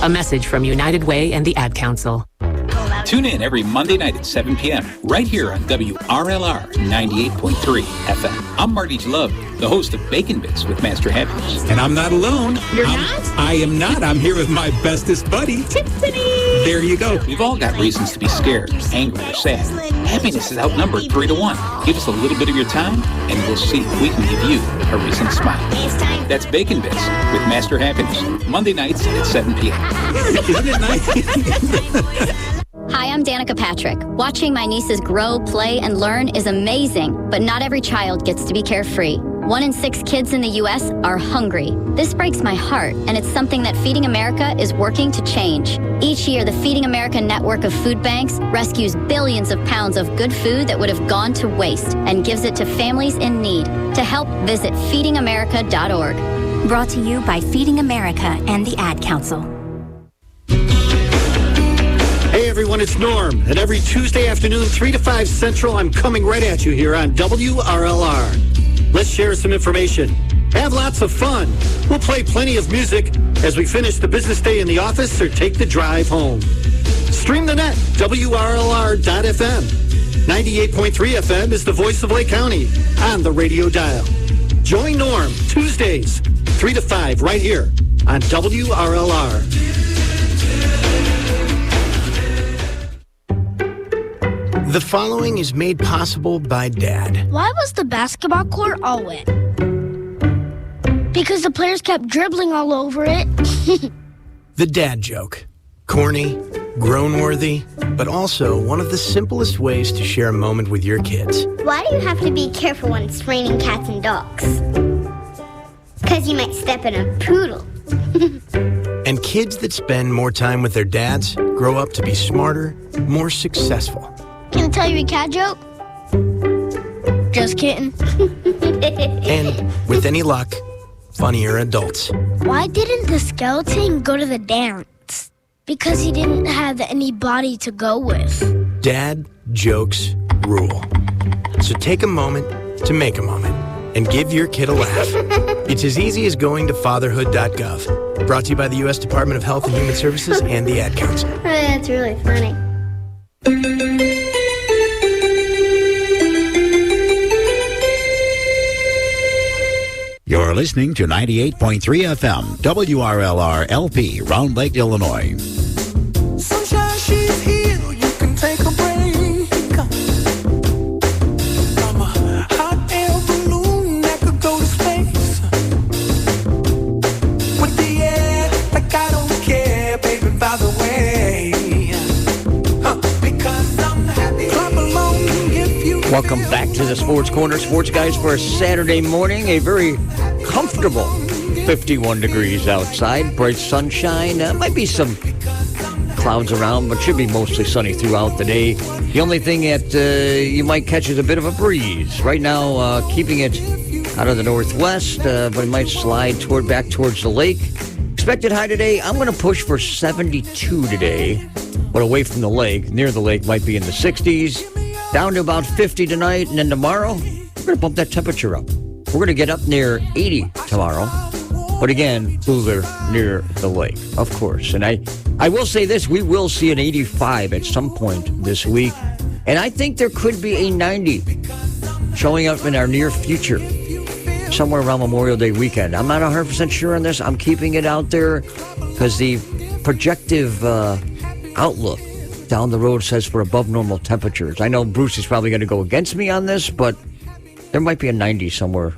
A message from United Way and the Ad Council. Call out Tune in every Monday night at 7 p.m. right here on WRLR 98.3 FM. I'm Marty Love, the host of Bacon Bits with Master Happiness. And I'm not alone. You're not? I am not. I'm here with my bestest buddy, Tiffany. There you go. We've all got reasons to be scared, angry, or sad. Happiness is outnumbered 3-1. Give us a little bit of your time, and we'll see if we can give you a reason to smile. That's Bacon Bits with Master Happiness, Monday nights at 7 p.m. Isn't it nice? Hi, I'm Danica Patrick. Watching my nieces grow, play, and learn is amazing, but not every child gets to be carefree. 1 in 6 kids in the U.S. are hungry. This breaks my heart, and it's something that Feeding America is working to change. Each year, the Feeding America network of food banks rescues billions of pounds of good food that would have gone to waste and gives it to families in need. To help, visit feedingamerica.org. Brought to you by Feeding America and the Ad Council. Hey everyone, it's Norm. And every Tuesday afternoon, 3 to 5 Central, I'm coming right at you here on WRLR. Let's share some information. Have lots of fun. We'll play plenty of music as we finish the business day in the office or take the drive home. Stream the net, WRLR.FM. 98.3 FM is the voice of Lake County on the radio dial. Join Norm Tuesdays, 3 to 5, right here on WRLR. The following is made possible by Dad. Why was the basketball court all wet? Because the players kept dribbling all over it. The dad joke. Corny, grown-worthy, but also one of the simplest ways to share a moment with your kids. Why do you have to be careful when it's raining cats and dogs? Because you might step in a poodle. And kids that spend more time with their dads grow up to be smarter, more successful. Can I tell you a cat joke? Just kidding. And with any luck, funnier adults. Why didn't the skeleton go to the dance? Because he didn't have anybody to go with. Dad jokes rule. So take a moment to make a moment and give your kid a laugh. It's as easy as going to fatherhood.gov. Brought to you by the U.S. Department of Health and Human Services and the Ad Council. Oh, that's really funny. You're listening to 98.3 FM, WRLR LP, Round Lake, Illinois. Sunshine, she's here, you can take a break. I'm a hot air balloon that could go to space. With the air, like I don't care, baby, by the way. Because I'm happy. Clap along if you Welcome back to the Sports Corner, Sports Guys, for a Saturday morning. A very comfortable 51 degrees outside, bright sunshine. Might be some clouds around, but should be mostly sunny throughout the day. The only thing that you might catch is a bit of a breeze. Right now, keeping it out of the northwest, but it might slide back towards the lake. Expected high today, I'm going to push for 72 today, but away from the lake, near the lake, might be in the 60s. Down to about 50 tonight, and then tomorrow, we're going to bump that temperature up. We're going to get up near 80 tomorrow, but again, cooler near the lake, of course. And I will say this, we will see an 85 at some point this week, and I think there could be a 90 showing up in our near future, somewhere around Memorial Day weekend. I'm not 100% sure on this. I'm keeping it out there because the projective outlook down the road says for above normal temperatures. I know Bruce is probably going to go against me on this, but there might be a 90 somewhere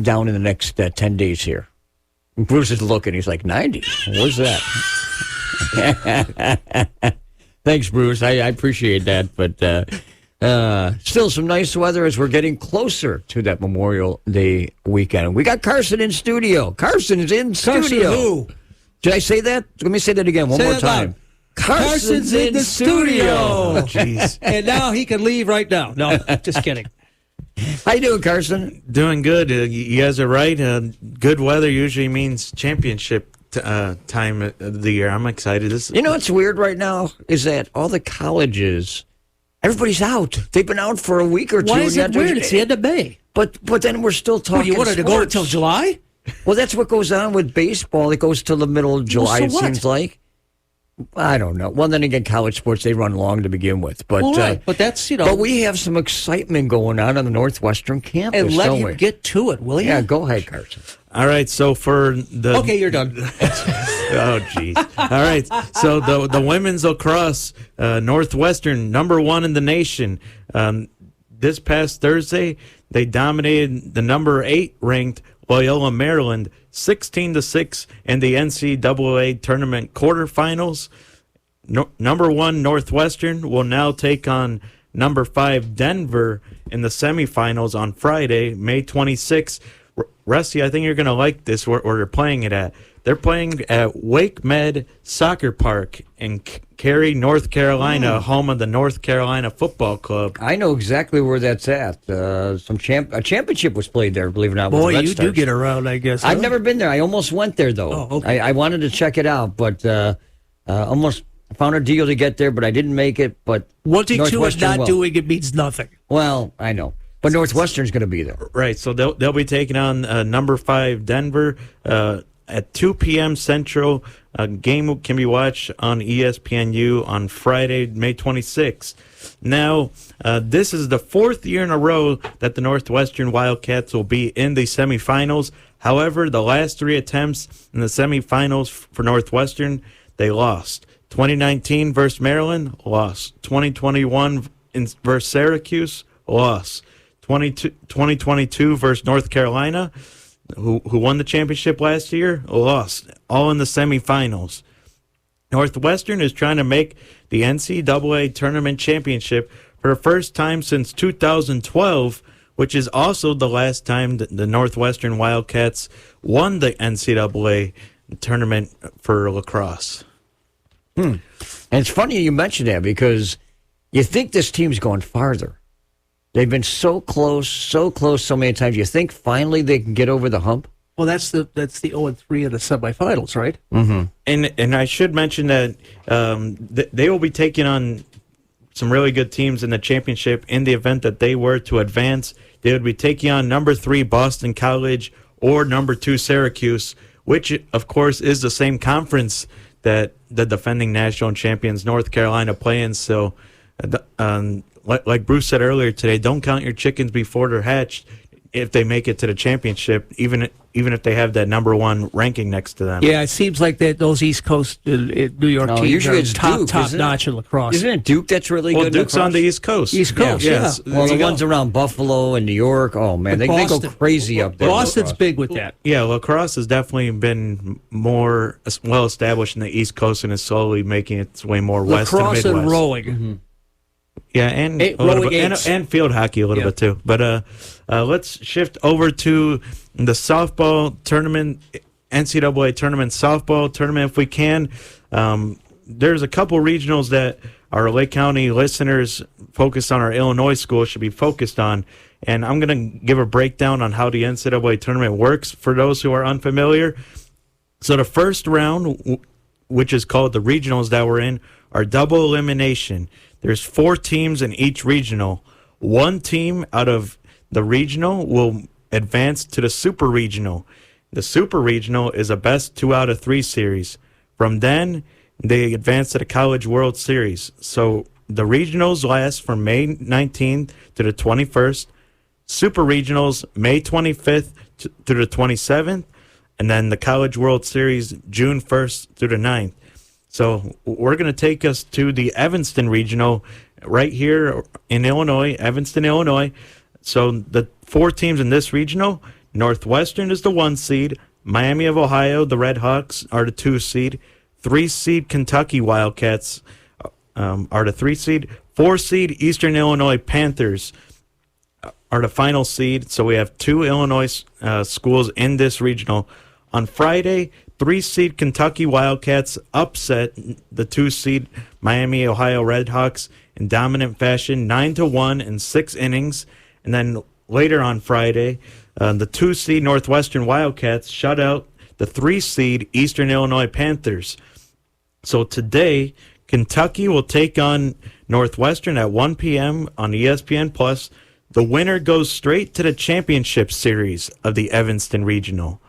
down in the next 10 days here. And Bruce is looking. He's like, 90? What's that? Thanks, Bruce. I appreciate that. But still some nice weather as we're getting closer to that Memorial Day weekend. We got Carson in studio. Carson is in studio. Carson who? Did I say that? Let me say that again one more time. Loud. Carson's in the studio. Oh, jeez. And now he can leave right now. No, just kidding. How you doing, Carson? Doing good. You guys are right. Good weather usually means championship time of the year. I'm excited. You know what's weird right now is that all the colleges, everybody's out. They've been out for a week or two. Why is it weird? It's the end of May. But then we're still talking. Well, you wanted to go until July? Well, that's what goes on with baseball. It goes till the middle of July, Well, so it seems like. I don't know. Well, then again, college sports, they run long to begin with. But but that's, But we have some excitement going on the Northwestern campus, and let don't you we? get to it, will you? Yeah, go ahead, Carson. All right, so for the... Okay, you're done. Oh, jeez. All right, so the women's lacrosse, Northwestern, number 1 in the nation. This past Thursday, they dominated the number 8 ranked Loyola, Maryland, 16-6 in the NCAA Tournament quarterfinals. Number 1 Northwestern will now take on number 5 Denver in the semifinals on Friday, May 26th. Rusty, I think you're going to like this where they're playing it at. They're playing at Wake Med Soccer Park in Cary, North Carolina, home of the North Carolina Football Club. I know exactly where that's at. A championship was played there, believe it or not. Boy, you do get around, I guess. I've never been there. I almost went there, though. Oh, okay. I wanted to check it out, but almost found a deal to get there, but I didn't make it. But wanting to and not doing it means nothing. Well, I know. But Northwestern's going to be there. Right, so they'll be taking on number 5 Denver at 2 p.m. Central. A game can be watched on ESPNU on Friday, May 26th. Now, this is the 4th year in a row that the Northwestern Wildcats will be in the semifinals. However, the last 3 attempts in the semifinals for Northwestern, they lost. 2019 versus Maryland, lost. 2021 versus Syracuse, lost. 2022 versus North Carolina, who won the championship last year, lost, all in the semifinals. Northwestern is trying to make the NCAA Tournament Championship for the first time since 2012, which is also the last time the Northwestern Wildcats won the NCAA Tournament for lacrosse. And it's funny you mentioned that because you think this team's going farther. They've been so close so many times. You think finally they can get over the hump? Well, that's the 0-3 in the semifinals, right? Mm-hmm. And I should mention that they will be taking on some really good teams in the championship in the event that they were to advance. They would be taking on number 3 Boston College or number 2 Syracuse, which, of course, is the same conference that the defending national champions North Carolina play in. So, like Bruce said earlier today, don't count your chickens before they're hatched if they make it to the championship, even if they have that number 1 ranking next to them. Yeah, it seems like those East Coast New York teams are top notch in lacrosse. Isn't it Duke that's really good? Duke's on the East Coast. East Coast, yeah. Well, the ones around Buffalo and New York, oh man, they go crazy up there. Boston's big with that. Yeah, lacrosse has definitely been more well established in the East Coast and is slowly making its way more west and Midwest. Lacrosse and rowing. Mm-hmm. Yeah, and a little bit, and field hockey a little bit too. But let's shift over to the softball tournament, NCAA tournament softball tournament, if we can. There's a couple regionals that our Lake County listeners focused on our Illinois school should be focused on, and I'm going to give a breakdown on how the NCAA tournament works for those who are unfamiliar. So the first round, which is called the regionals that we're in, are double elimination. There's 4 teams in each regional. 1 team out of the regional will advance to the super regional. The super regional is a best 2 out of 3 series. From then, they advance to the College World Series. So the regionals last from May 19th to the 21st. Super regionals, May 25th to the 27th. And then the College World Series, June 1st through the 9th. So we're going to take us to the Evanston Regional right here in Illinois, Evanston, Illinois. So the 4 teams in this regional, Northwestern is the 1 seed, Miami of Ohio, the Red Hawks, are the 2 seed, 3 seed Kentucky Wildcats are the 3 seed, 4 seed Eastern Illinois Panthers are the final seed. So we have 2 Illinois schools in this regional. On Friday, 3 seed Kentucky Wildcats upset the 2 seed Miami Ohio Redhawks in dominant fashion, 9-1 in 6 innings. And then later on Friday, the 2 seed Northwestern Wildcats shut out the 3 seed Eastern Illinois Panthers. So today, Kentucky will take on Northwestern at 1 p.m. on ESPN+. The winner goes straight to the championship series of the Evanston Regional.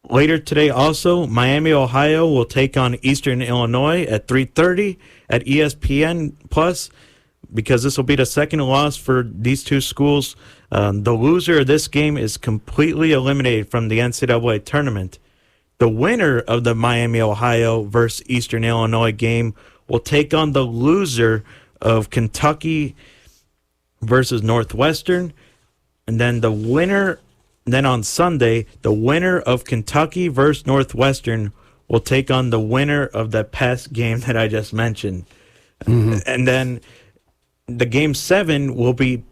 Later today also, Miami, Ohio will take on Eastern Illinois at 3:30 at ESPN Plus, because this will be the second loss for these two schools. The loser of this game is completely eliminated from the NCAA tournament. The winner of the Miami, Ohio versus Eastern Illinois game will take on the loser of Kentucky versus Northwestern. And then then on Sunday, the winner of Kentucky versus Northwestern will take on the winner of the past game that I just mentioned. Mm-hmm. And then the game 7 will be,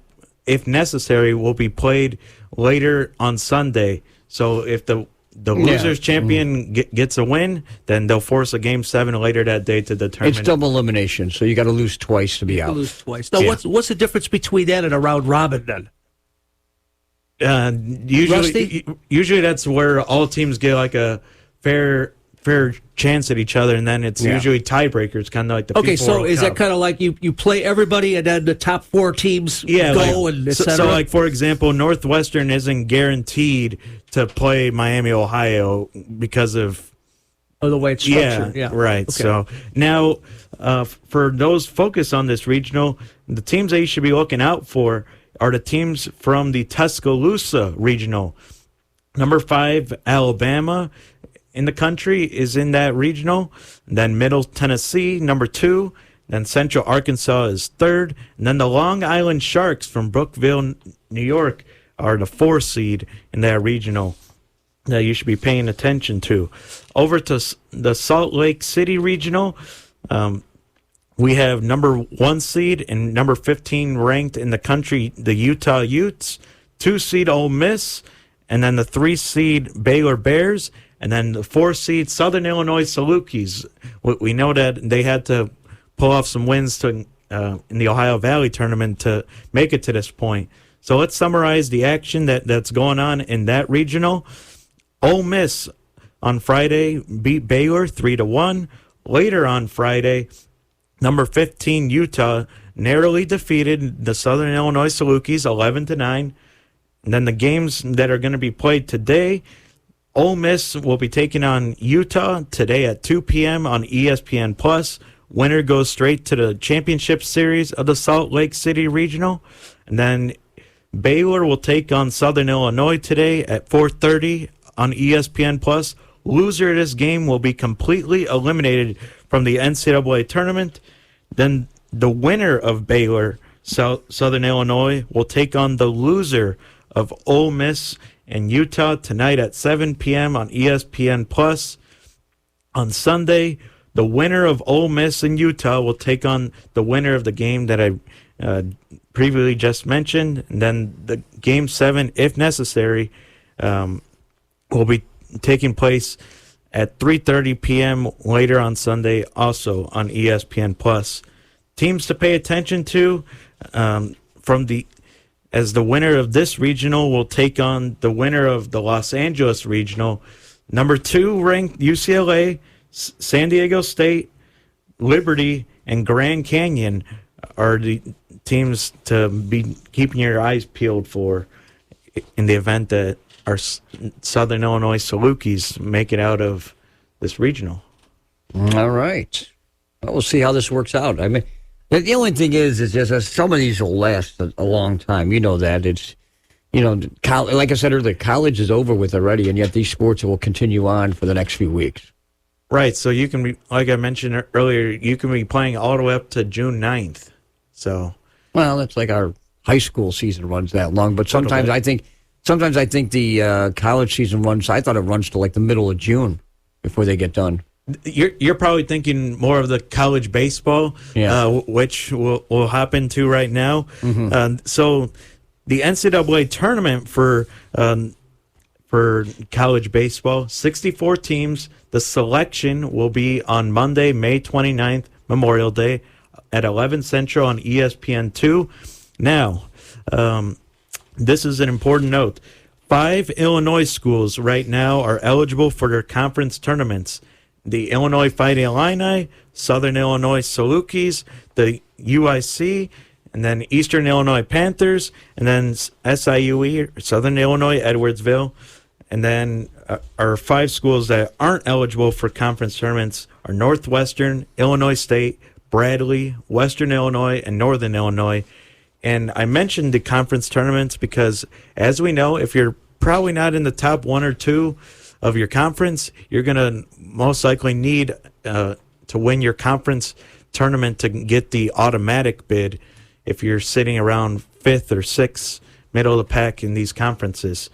if necessary, will be played later on Sunday. So if the loser's champion gets a win, then they'll force a game 7 later that day to determine. It's double elimination, so you got to lose twice to be out. Lose twice. Now, what's the difference between that and a round robin then? Usually that's where all teams get like a fair chance at each other, and then it's usually tiebreakers, kind of like the. Okay, so is that kind of like you play everybody, and then the top 4 teams go, and et cetera? So, like for example, Northwestern isn't guaranteed to play Miami, Ohio because of the way it's structured. Yeah, right. Okay. So now, for those focused on this regional, the teams that you should be looking out for are the teams from the Tuscaloosa regional. Number 5, Alabama in the country is in that regional. Then Middle Tennessee, number 2. Then Central Arkansas is 3rd. And then the Long Island Sharks from Brookville, New York are the 4th seed in that regional that you should be paying attention to. Over to the Salt Lake City regional, we have number 1 seed and number 15 ranked in the country, the Utah Utes, 2 seed Ole Miss, and then the 3 seed Baylor Bears, and then the 4 seed Southern Illinois Salukis. We know that they had to pull off some wins in the Ohio Valley tournament to make it to this point. So let's summarize the action that's going on in that regional. Ole Miss on Friday beat Baylor 3-1. Later on Friday, number 15 Utah narrowly defeated the Southern Illinois Salukis 11-9. And then the games that are going to be played today, Ole Miss will be taking on Utah today at 2 p.m. on ESPN Plus. Winner goes straight to the championship series of the Salt Lake City Regional. And then Baylor will take on Southern Illinois today at 4:30 on ESPN Plus. Loser of this game will be completely eliminated from the NCAA tournament. Then the winner of Baylor, Southern Illinois, will take on the loser of Ole Miss and Utah tonight at 7 p.m. on ESPN Plus. On Sunday, the winner of Ole Miss and Utah will take on the winner of the game that I previously just mentioned. And then the game 7, if necessary, will be taking place at 3:30 p.m. later on Sunday, also on ESPN Plus. Teams to pay attention to as the winner of this regional will take on the winner of the Los Angeles regional. Number 2 ranked UCLA, San Diego State, Liberty, and Grand Canyon are the teams to be keeping your eyes peeled for in the event that our Southern Illinois Salukis make it out of this regional. All right. Well, we'll see how this works out. I mean, the only thing is just that some of these will last a long time. You know that. It's, like I said earlier, college is over with already, and yet these sports will continue on for the next few weeks. Right. So you can be, like I mentioned earlier, you can be playing all the way up to June 9th. So. Well, that's like our high school season runs that long, but sometimes I think the college season runs. I thought it runs to like the middle of June before they get done. You're probably thinking more of the college baseball, which will happen to right now. Mm-hmm. So the NCAA tournament for college baseball, 64 teams. The selection will be on Monday, May 29th, Memorial Day, at 11 Central on ESPN2. Now, this is an important note. 5 Illinois schools right now are eligible for their conference tournaments. The Illinois Fighting Illini, Southern Illinois Salukis, the UIC, and then Eastern Illinois Panthers, and then SIUE, Southern Illinois Edwardsville. And then our 5 schools that aren't eligible for conference tournaments are Northwestern, Illinois State, Bradley, Western Illinois, and Northern Illinois. And I mentioned the conference tournaments because, as we know, if you're probably not in the top 1 or 2 of your conference, you're going to most likely need to win your conference tournament to get the automatic bid if you're sitting around 5th or 6th, middle of the pack in these conferences.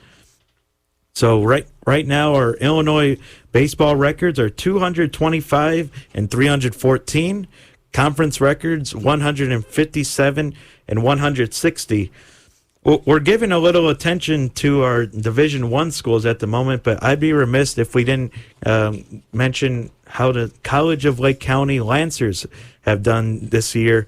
So right now, our Illinois baseball records are 225 and 314. Conference records 157 and 160. We're giving a little attention to our Division I schools at the moment, but I'd be remiss if we didn't mention how the College of Lake County Lancers have done this year.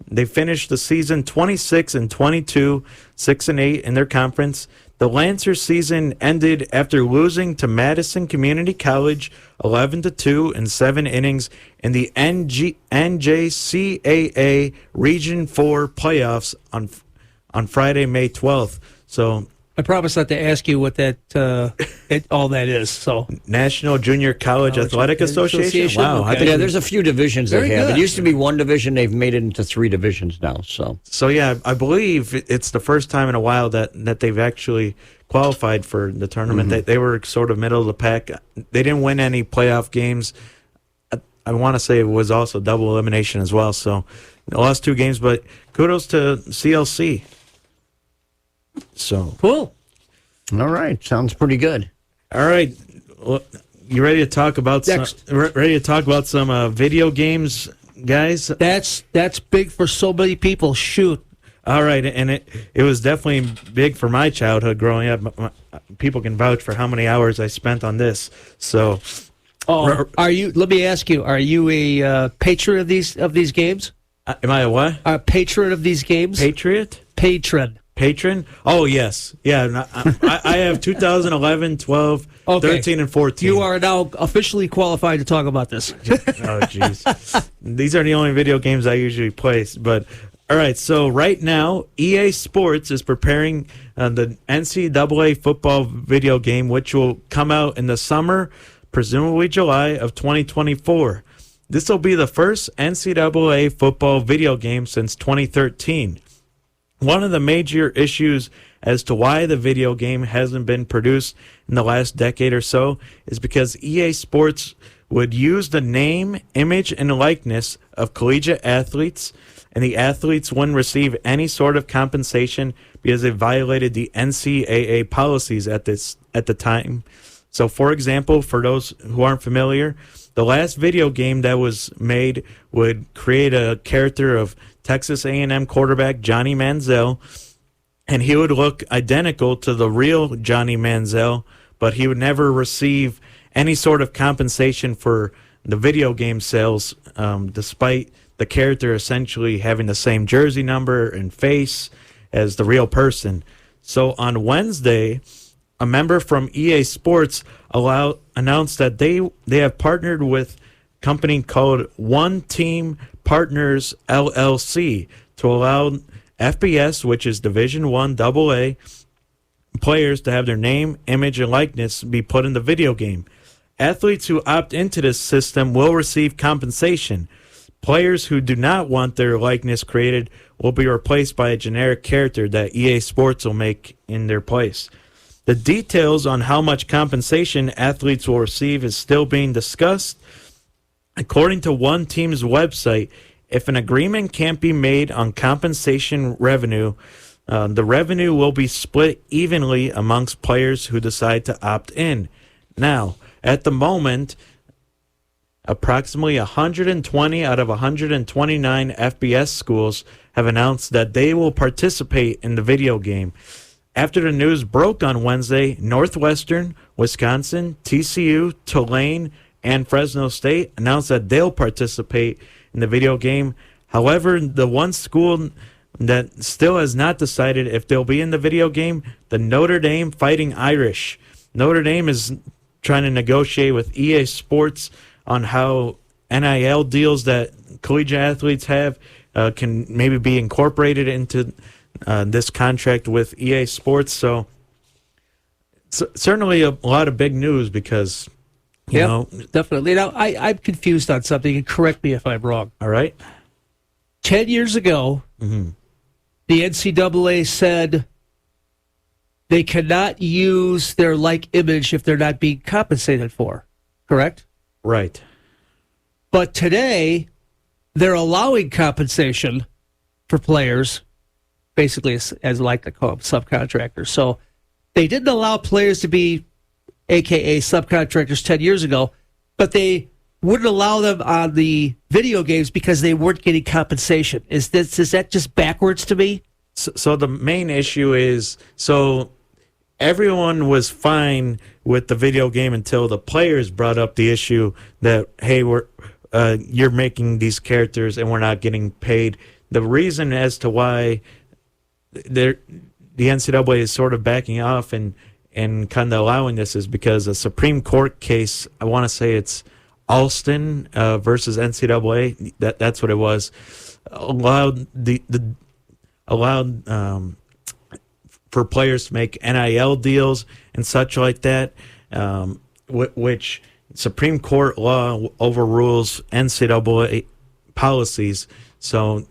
They finished the season 26 and 22, 6 and 8 in their conference. The Lancers season ended after losing to Madison Community College 11-2 in 7 innings in the NJCAA Region 4 playoffs on Friday, May 12th. So I promise not to ask you what that all that is. So National Junior College Athletic Association. Wow, okay. I think there's a few divisions they have. Good. It used to be 1 division; they've made it into 3 divisions now. So yeah, I believe it's the first time in a while that they've actually qualified for the tournament. Mm-hmm. They were sort of middle of the pack. They didn't win any playoff games. I want to say it was also double elimination as well. So they lost 2 games, but kudos to CLC. So cool. All right, sounds pretty good. All right, well, you ready to talk about some video games, guys? That's big for so many people. Shoot. All right, and it was definitely big for my childhood growing up. People can vouch for how many hours I spent on this. So, are you? Let me ask you: are you a patron of these games? Am I a what? A patron of these games? Patron? Oh, yes. Yeah, I have 2011, 12, 13, and 14. You are now officially qualified to talk about this. Oh, jeez. These are the only video games I usually play. But, all right, so right now, EA Sports is preparing the NCAA Football video game, which will come out in the summer, presumably July of 2024. This will be the first NCAA Football video game since 2013. One of the major issues as to why the video game hasn't been produced in the last decade or so is because EA Sports would use the name, image, and likeness of collegiate athletes, and the athletes wouldn't receive any sort of compensation because they violated the NCAA policies at the time. So, for example, for those who aren't familiar, the last video game that was made would create a character of Texas A&M quarterback Johnny Manziel, and he would look identical to the real Johnny Manziel, but he would never receive any sort of compensation for the video game sales, despite the character essentially having the same jersey number and face as the real person. So on Wednesday, a member from EA Sports announced that they have partnered with a company called One Team Partners LLC to allow FBS, which is Division I AA, players to have their name, image, and likeness be put in the video game. Athletes who opt into this system will receive compensation. Players who do not want their likeness created will be replaced by a generic character that EA Sports will make in their place. The details on how much compensation athletes will receive is still being discussed. According to One Team's website, if an agreement can't be made on compensation revenue, the revenue will be split evenly amongst players who decide to opt in. Now, at the moment, approximately 120 out of 129 FBS schools have announced that they will participate in the video game. After the news broke on Wednesday, Northwestern, Wisconsin, TCU, Tulane, and Fresno State announced that they'll participate in the video game. However, the one school that still has not decided if they'll be in the video game, the Notre Dame Fighting Irish. Notre Dame is trying to negotiate with EA Sports on how NIL deals that collegiate athletes have can maybe be incorporated into this contract with EA Sports. So certainly a lot of big news because, you know. Definitely. Now, I'm confused on something, and correct me if I'm wrong. All right. 10 years ago, the NCAA said they cannot use their image if they're not being compensated for, correct? Right. But today, they're allowing compensation for players, basically as like to call them subcontractors. So they didn't allow players to be AKA subcontractors 10 years ago, but they wouldn't allow them on the video games because they weren't getting compensation. Is that just backwards to me? So the main issue is, everyone was fine with the video game until the players brought up the issue that, hey, you're making these characters and we're not getting paid. The reason as to why the NCAA is sort of backing off and kind of allowing this is because a Supreme Court case, I want to say it's Alston versus NCAA, that's what it was, allowed for players to make NIL deals and such like that, which Supreme Court law overrules NCAA policies. So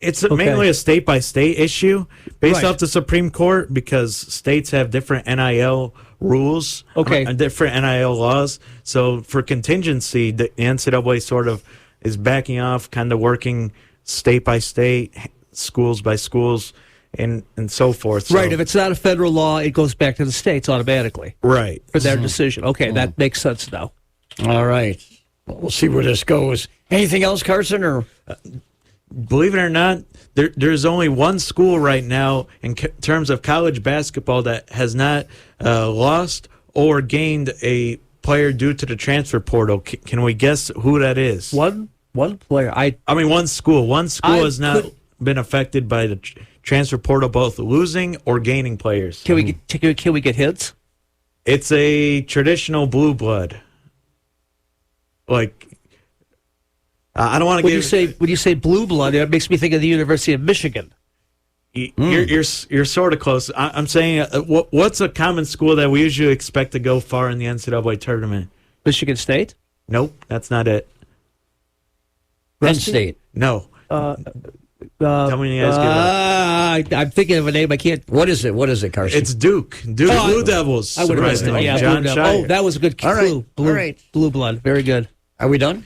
it's mainly a state-by-state issue based off the Supreme Court because states have different NIL rules, different NIL laws. So for contingency, the NCAA sort of is backing off, kind of working state-by-state, schools-by-schools, and so forth. So, right. If it's not a federal law, it goes back to the states automatically. Right. For their decision. Okay, that makes sense now. All right. Well, we'll see where this goes. Anything else, Carson? Or believe it or not, there's only one school right now in terms of college basketball that has not lost or gained a player due to the transfer portal. Can we guess who that is? One player. I mean, one school. One school has not been affected by the transfer portal, both losing or gaining players. Can we get hints? It's a traditional blue blood. Like, I don't want to give. When you say blue blood, it makes me think of the University of Michigan. You're sort of close. I'm saying, what's a common school that we usually expect to go far in the NCAA tournament? Michigan State? Nope, that's not it. Penn State? No. Tell me you guys give up. I'm thinking of a name. I can't. What is it, Carson? It's Duke. Blue Devils. I would have guessed it. Yeah, John Shire. that was a good clue. All right. Blue blood. Very good. Are we done?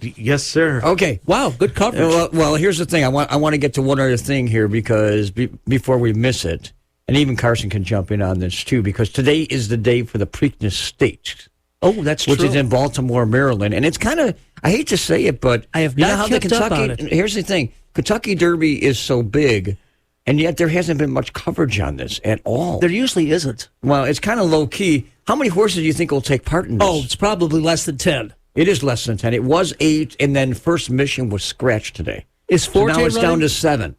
Yes, sir. Okay. Wow, good coverage. Well, here's the thing. I want to get to one other thing here because before we miss it, and even Carson can jump in on this too, because today is the day for the Preakness Stakes. Oh, that's true. Which is in Baltimore, Maryland, and it's kind of, I hate to say it, but I have not kept up on it. Here's the thing: Kentucky Derby is so big, and yet there hasn't been much coverage on this at all. There usually isn't. Well, it's kind of low key. How many horses do you think will take part in this? Oh, it's probably less than 10. It is less than 10. It was 8, and then First Mission was scratched today. Is Forte now it's running? down to 7.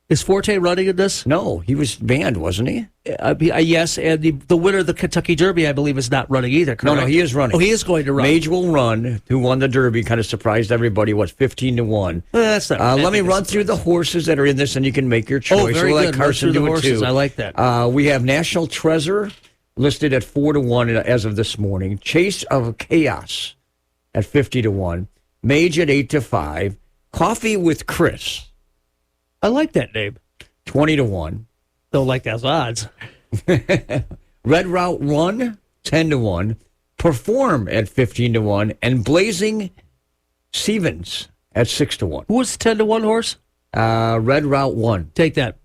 Is Forte running in this? No, he was banned, wasn't he? Yes, and the winner of the Kentucky Derby, I believe, is not running either, correct? No, he is running. Oh, he is going to run. Mage will run, who won the Derby, kind of surprised everybody, 15-1. That's not let me run through the horses that are in this, and you can make your choice. Oh, very we'll good. Let Carson do it, too. I like that. We have National Treasure listed at 4-1 as of this morning. Chase of Chaos at 50-1. Mage at 8-5. Coffee with Chris. I like that name. 20-1. Don't like those odds. Red Route 1, 10-1. Perform at 15-1. And Blazing Stevens at 6-1. Who was the 10-1 horse? Red Route 1. Take that.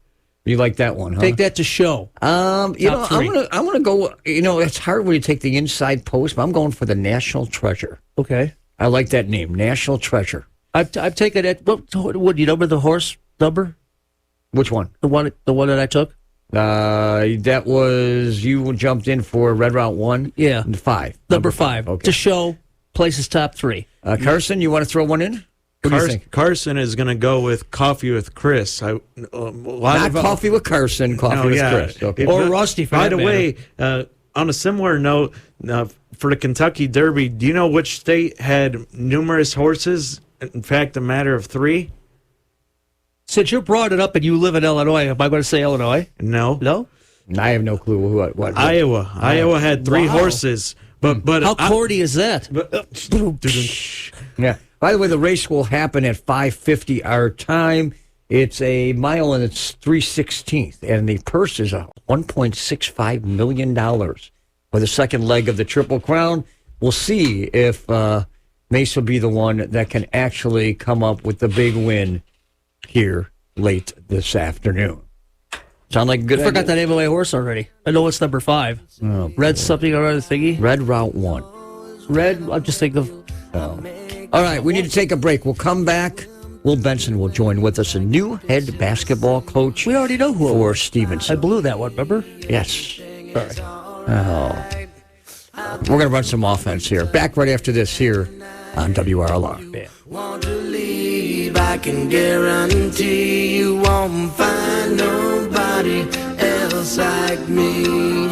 You like that one, huh? Take that to show. I'm gonna go. It's hard when you take the inside post, but I'm going for the National Treasure. Okay. I like that name, National Treasure. I've taken it. What do you remember the horse number? Which one? The one that I took. That was you jumped in for Red Route 1. Yeah, 5. Number 5. Okay. To show places top 3. Carson, you want to throw one in? What do you think? Carson is going to go with Coffee with Chris. Not Coffee with Carson, Coffee with Chris. Okay. Or Rusty, for By that the way, on a similar note, for the Kentucky Derby, do you know which state had numerous horses? In fact, a matter of 3? Since you brought it up and you live in Illinois, am I going to say Illinois? No. No? I have no clue what. Iowa. Iowa had 3 horses. But how corny is that? Yeah. By the way, the race will happen at 5:50 our time. It's a mile and it's 3/16, and the purse is $1.65 million for the second leg of the Triple Crown. We'll see if Mace will be the one that can actually come up with the big win here late this afternoon. Sound like a good idea? I forgot the name of my horse already. I know it's number 5. Oh, Red something or other thingy. Red Route 1. Red, I'm just thinking of... Oh. All right, we need to take a break. We'll come back. Will Benson will join with us, a new head basketball coach. We already know who for Stevenson. I blew that one, remember? Yes. Sorry. Oh. We're going to run some offense here. Back right after this here on WRLR. Yeah. Want to leave, I can guarantee you won't find nobody else like me.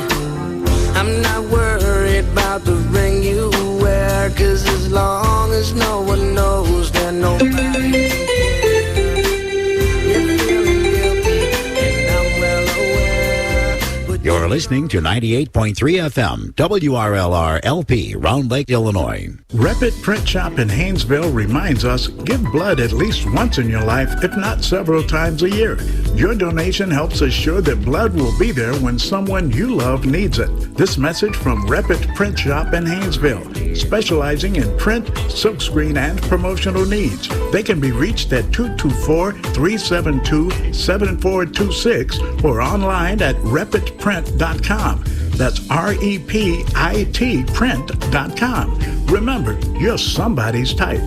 I'm not worried about the ring you wear, 'cause as long as no one knows, then nobody. You're listening to 98.3 FM, WRLR LP, Round Lake, Illinois. Rapid Print Shop in Haynesville reminds us, give blood at least once in your life, if not several times a year. Your donation helps assure that blood will be there when someone you love needs it. This message from Rapid Print Shop in Haynesville, specializing in print, silkscreen, and promotional needs. They can be reached at 224-372-7426 or online at rapidprint.com. That's REPIT print.com. Remember, you're somebody's type.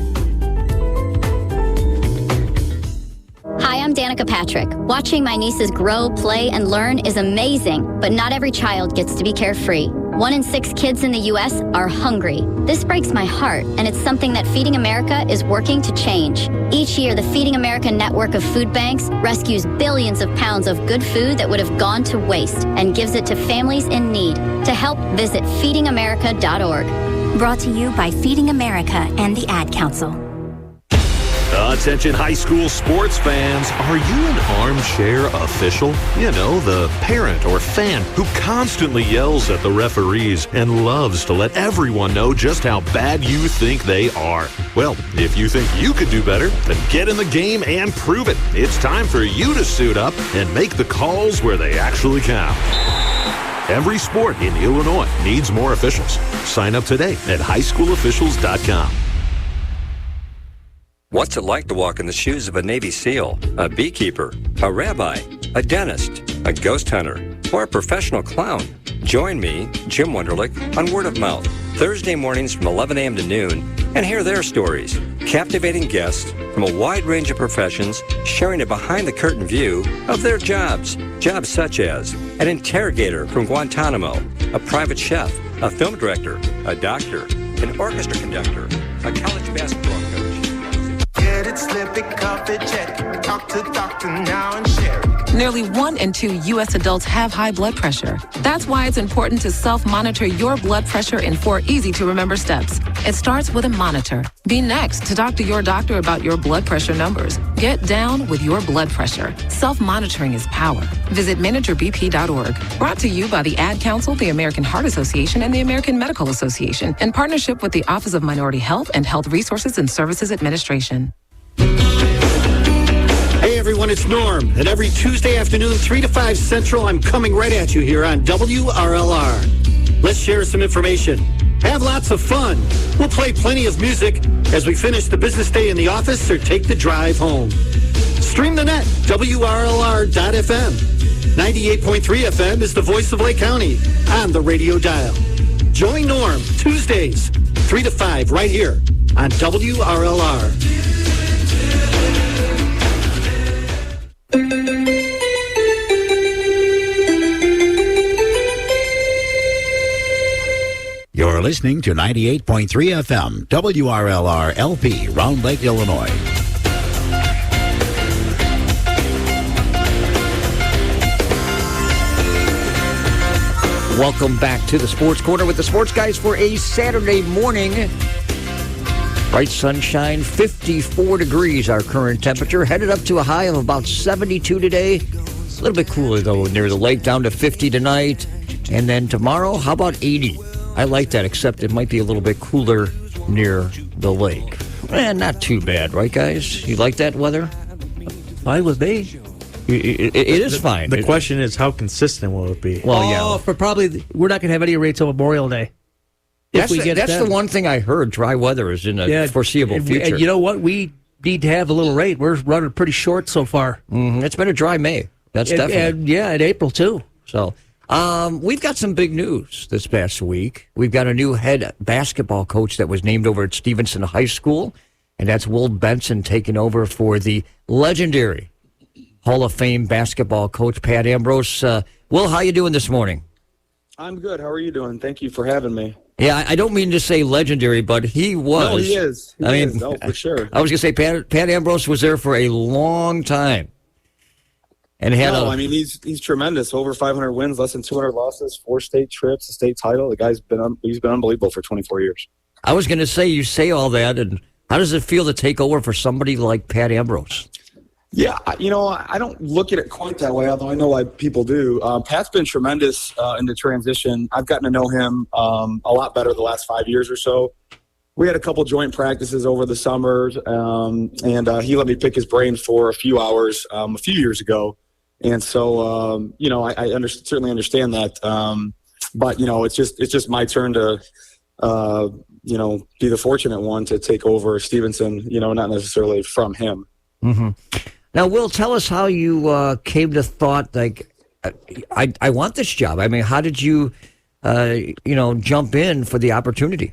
Hi, I'm Danica Patrick. Watching my nieces grow, play, and learn is amazing, but not every child gets to be carefree. 1 in 6 kids in the U.S. are hungry. This breaks my heart, and it's something that Feeding America is working to change. Each year, the Feeding America network of food banks rescues billions of pounds of good food that would have gone to waste and gives it to families in need. To help, visit feedingamerica.org. Brought to you by Feeding America and the Ad Council. Attention high school sports fans, are you an armchair official? You know, the parent or fan who constantly yells at the referees and loves to let everyone know just how bad you think they are. Well, if you think you could do better, then get in the game and prove it. It's time for you to suit up and make the calls where they actually count. Every sport in Illinois needs more officials. Sign up today at highschoolofficials.com. What's it like to walk in the shoes of a Navy SEAL, a beekeeper, a rabbi, a dentist, a ghost hunter, or a professional clown? Join me, Jim Wunderlich, on Word of Mouth, Thursday mornings from 11 a.m. to noon, and hear their stories. Captivating guests from a wide range of professions sharing a behind-the-curtain view of their jobs. Jobs such as an interrogator from Guantanamo, a private chef, a film director, a doctor, an orchestra conductor, a college basketball coach. Get it, slip it, cuff it, check it. Talk to doctor now and share it. Nearly 1 in 2 U.S. adults have high blood pressure. That's why it's important to self-monitor your blood pressure in 4 easy-to-remember steps. It starts with a monitor. Be next to talk to your doctor about your blood pressure numbers. Get down with your blood pressure. Self-monitoring is power. Visit managerbp.org. Brought to you by the Ad Council, the American Heart Association, and the American Medical Association, in partnership with the Office of Minority Health and Health Resources and Services Administration. Hey everyone, it's Norm. And every Tuesday afternoon, 3 to 5 Central, I'm coming right at you here on WRLR. Let's share some information. Have lots of fun. We'll play plenty of music as we finish the business day in the office or take the drive home. Stream the net, WRLR.FM. 98.3 FM is the voice of Lake County on the radio dial. Join Norm Tuesdays, 3 to 5 right here on WRLR. You're listening to 98.3 FM, WRLR LP, Round Lake, Illinois. Welcome back to the Sports Corner with the Sports Guys for a Saturday morning. Bright sunshine, 54 degrees our current temperature, headed up to a high of about 72 today. A little bit cooler, though, near the lake, down to 50 tonight. And then tomorrow, how about 80? I like that, except it might be a little bit cooler near the lake. Not too bad, right, guys? You like that weather? Fine with me. It is fine. The question is, how consistent will it be? Well, yeah. For probably, we're not going to have any rain till Memorial Day. That's the one thing I heard. Dry weather is in the foreseeable future. And you know what? We need to have a little rain. We're running pretty short so far. Mm-hmm. It's been a dry May. That's definitely. And in April, too. So we've got some big news this past week. We've got a new head basketball coach that was named over at Stevenson High School, and that's Will Benson taking over for the legendary Hall of Fame basketball coach, Pat Ambrose. Will, how you doing this morning? I'm good. How are you doing? Thank you for having me. Yeah, I don't mean to say legendary, but he was. No, he is. He is. No, for sure. I was going to say Pat Ambrose was there for a long time. And he's tremendous. Over 500 wins, less than 200 losses, 4 state trips, a state title. The guy's been unbelievable for 24 years. I was going to say, you say all that, and how does it feel to take over for somebody like Pat Ambrose? Yeah, I don't look at it quite that way, although I know why people do. Pat's been tremendous in the transition. I've gotten to know him a lot better the last 5 years or so. We had a couple joint practices over the summers, and he let me pick his brain for a few hours a few years ago. And so, I certainly understand that. But, it's just my turn to, be the fortunate one to take over Stevenson, not necessarily from him. Mm-hmm. Now, Will, tell us how you came to thought, like, I want this job. I mean, how did you, jump in for the opportunity?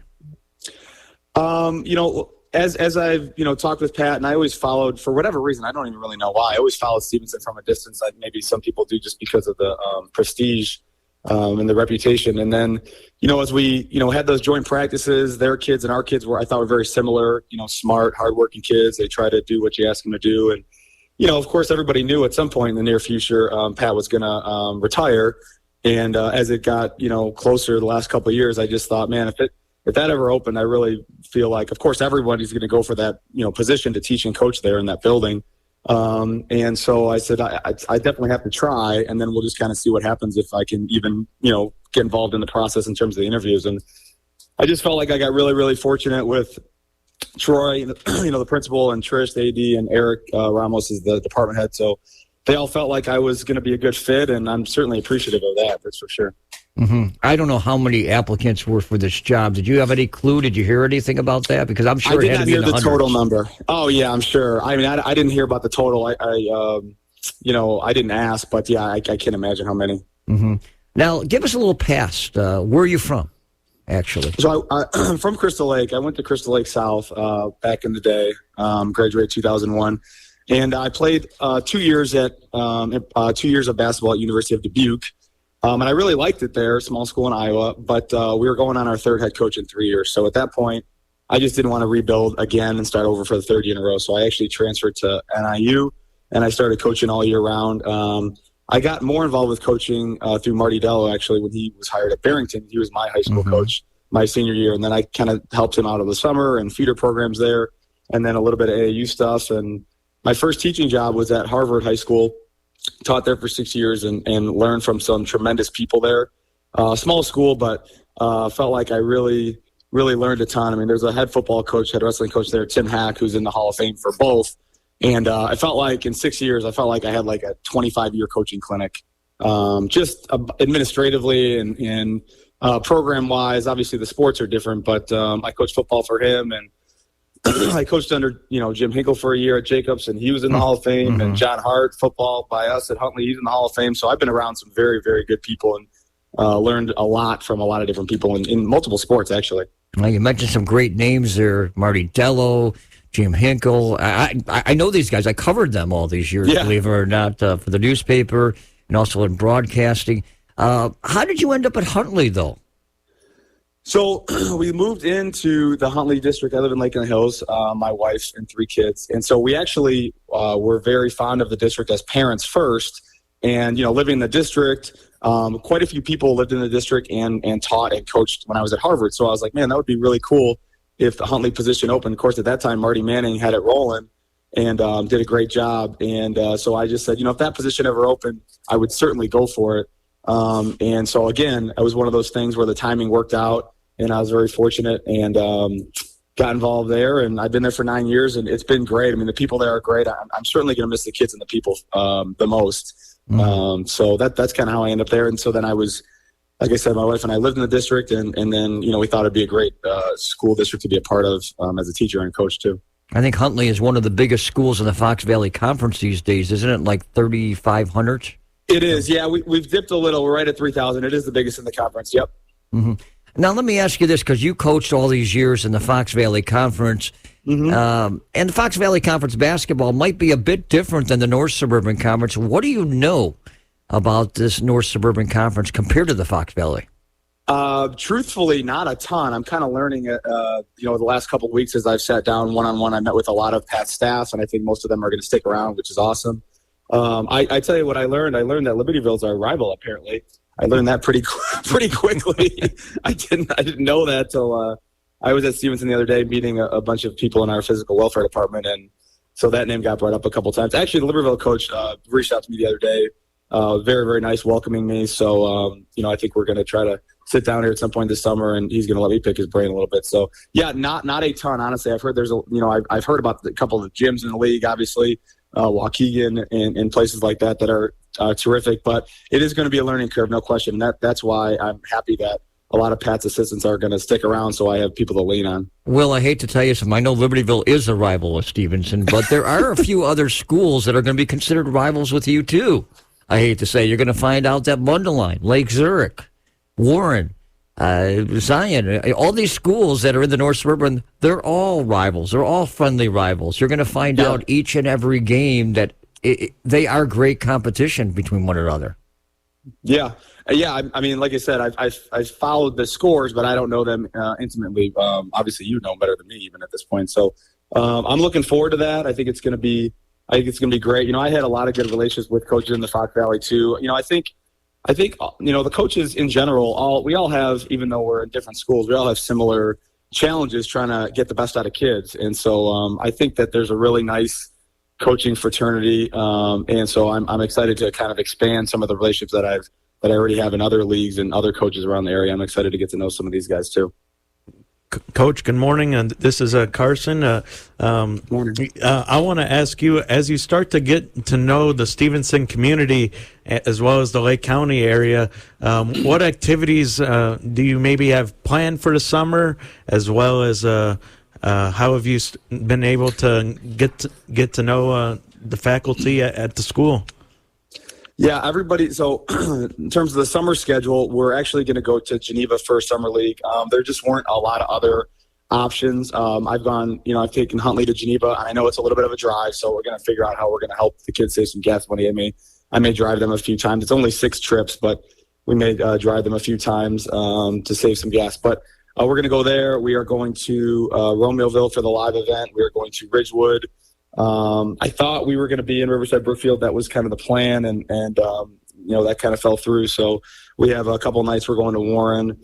As I've, talked with Pat, and I always followed, for whatever reason, I don't even really know why, I always followed Stevenson from a distance, like maybe some people do just because of the prestige and the reputation. And then, as we, had those joint practices, their kids and our kids I thought were very similar, smart, hardworking kids. They try to do what you ask them to do. And, of course, everybody knew at some point in the near future, Pat was going to retire. And as it got, closer the last couple of years, I just thought, man, if that ever opened, I really feel like, of course, everybody's going to go for that, position to teach and coach there in that building. And so I said, I definitely have to try, and then we'll just kind of see what happens if I can even, get involved in the process in terms of the interviews. And I just felt like I got really, really fortunate with Troy, the principal, and Trish, the AD, and Eric Ramos is the department head. So they all felt like I was going to be a good fit, and I'm certainly appreciative of that. That's for sure. Mm-hmm. I don't know how many applicants were for this job. Did you have any clue? Did you hear anything about that? Because I'm sure I it had to be in the hundreds. I did not hear the total number. Oh yeah, I'm sure. I mean, I didn't hear about the total. I didn't ask, but yeah, I can't imagine how many. Mm-hmm. Now, give us a little past. Where are you from, actually? So I'm from Crystal Lake. I went to Crystal Lake South back in the day. Graduated 2001, and I played 2 years of basketball at University of Dubuque. And I really liked it there, small school in Iowa, but we were going on our third head coach in 3 years. So at that point, I just didn't want to rebuild again and start over for the third year in a row. So I actually transferred to NIU, and I started coaching all year round. I got more involved with coaching through Marty Dello, actually, when he was hired at Barrington. He was my high school coach my senior year, and then I kind of helped him out of the summer and feeder programs there, and then a little bit of AAU stuff. And my first teaching job was at Harvard High School. Taught there for 6 years and learned from some tremendous people there. Small school, but felt like I really, really learned a ton. I mean, there's a head football coach, head wrestling coach there, Tim Hack, who's in the Hall of Fame for both. And I felt like in 6 years, I felt like I had like a 25-year coaching clinic, just administratively and program-wise. Obviously, the sports are different, but I coached football for him, and I coached under, Jim Hinkle for a year at Jacobs, and he was in the Hall of Fame, and John Hart, football by us at Huntley, he's in the Hall of Fame. So I've been around some very, very good people and learned a lot from a lot of different people in multiple sports, actually. Well, you mentioned some great names there, Marty Dello, Jim Hinkle. I know these guys. I covered them all these years, believe it or not, for the newspaper and also in broadcasting. How did you end up at Huntley, though? So we moved into the Huntley district. I live in Lake in the Hills, my wife and 3 kids. And so we actually were very fond of the district as parents first. And, living in the district, quite a few people lived in the district and taught and coached when I was at Harvard. So I was like, man, that would be really cool if the Huntley position opened. Of course, at that time, Marty Manning had it rolling. and did a great job. And so I just said, if that position ever opened, I would certainly go for it. And so, again, it was one of those things where the timing worked out, and I was very fortunate and got involved there. And I've been there for 9 years, and it's been great. I mean, the people there are great. I'm certainly going to miss the kids and the people the most. So that's kind of how I ended up there. And so then I was, like I said, my wife and I lived in the district, and then, we thought it'd be a great school district to be a part of as a teacher and coach too. I think Huntley is one of the biggest schools in the Fox Valley Conference these days, isn't it? Like 3,500? It is, yeah. We've dipped a little. We're right at 3,000. It is the biggest in the conference, yep. Mm-hmm. Now, let me ask you this, because you coached all these years in the Fox Valley Conference, and the Fox Valley Conference basketball might be a bit different than the North Suburban Conference. What do you know about this North Suburban Conference compared to the Fox Valley? Truthfully, not a ton. I'm kind of learning it, the last couple of weeks as I've sat down one-on-one. I met with a lot of Pat's staff, and I think most of them are going to stick around, which is awesome. I tell you what I learned. I learned that Libertyville's our rival, apparently. I learned that pretty quickly. I didn't know that till I was at Stevenson the other day meeting a bunch of people in our physical welfare department, and so that name got brought up a couple times. Actually, the Libertyville coach reached out to me the other day. Very, very nice welcoming me. So, I think we're going to try to sit down here at some point this summer, and he's going to let me pick his brain a little bit. So, yeah, not a ton, honestly. I've heard I've heard about a couple of the gyms in the league, obviously, Waukegan and places like that are terrific. But it is going to be a learning curve, no question. That's why I'm happy that a lot of Pat's assistants are going to stick around, so I have people to lean on. Will, I hate to tell you something. I know Libertyville is a rival of Stevenson, but there are a few other schools that are going to be considered rivals with you, too. I hate to say, you're going to find out that Mundelein, Lake Zurich, Warren, Zion, all these schools that are in the North Suburban, they're all rivals. They're all friendly rivals. You're going to find out each and every game that they are great competition between one another. Yeah. I mean, like I said, I've followed the scores, but I don't know them intimately. Obviously, you know better than me even at this point. So I'm looking forward to that. I think it's going to be great. I had a lot of good relations with coaches in the Fox Valley too. I think the coaches in general, we all have, even though we're in different schools, we all have similar challenges trying to get the best out of kids. And so I think that there's a really nice coaching fraternity. And so I'm excited to kind of expand some of the relationships that I already have in other leagues and other coaches around the area. I'm excited to get to know some of these guys too. Coach, good morning. And this is Carson. Morning. I want to ask you, as you start to get to know the Stevenson community as well as the Lake County area, what activities do you maybe have planned for the summer, as well as how have you been able to get to know the faculty at the school? Yeah, everybody. So in terms of the summer schedule, we're actually going to go to Geneva for Summer League. There just weren't a lot of other options. I've taken Huntley to Geneva. I know it's a little bit of a drive, so we're going to figure out how we're going to help the kids save some gas money. I may drive them a few times. It's only 6 trips, but we may drive them a few times to save some gas. But we're going to go there. We are going to Romeoville for the live event. We are going to Ridgewood. I thought we were going to be in Riverside Brookfield. That was kind of the plan, and that kind of fell through. So we have a couple of nights we're going to Warren.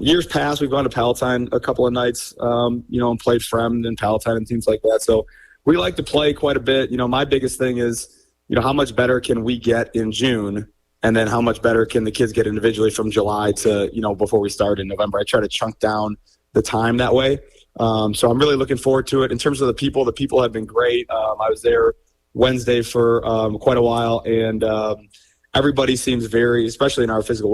Years past, we've gone to Palatine a couple of nights, and played Fremd and Palatine and things like that. So we like to play quite a bit. My biggest thing is, how much better can we get in June, and then how much better can the kids get individually from July to, before we start in November. I try to chunk down the time that way. So I'm really looking forward to it. In terms of the people have been great. I was there Wednesday for quite a while, and everybody seems very, especially in our physical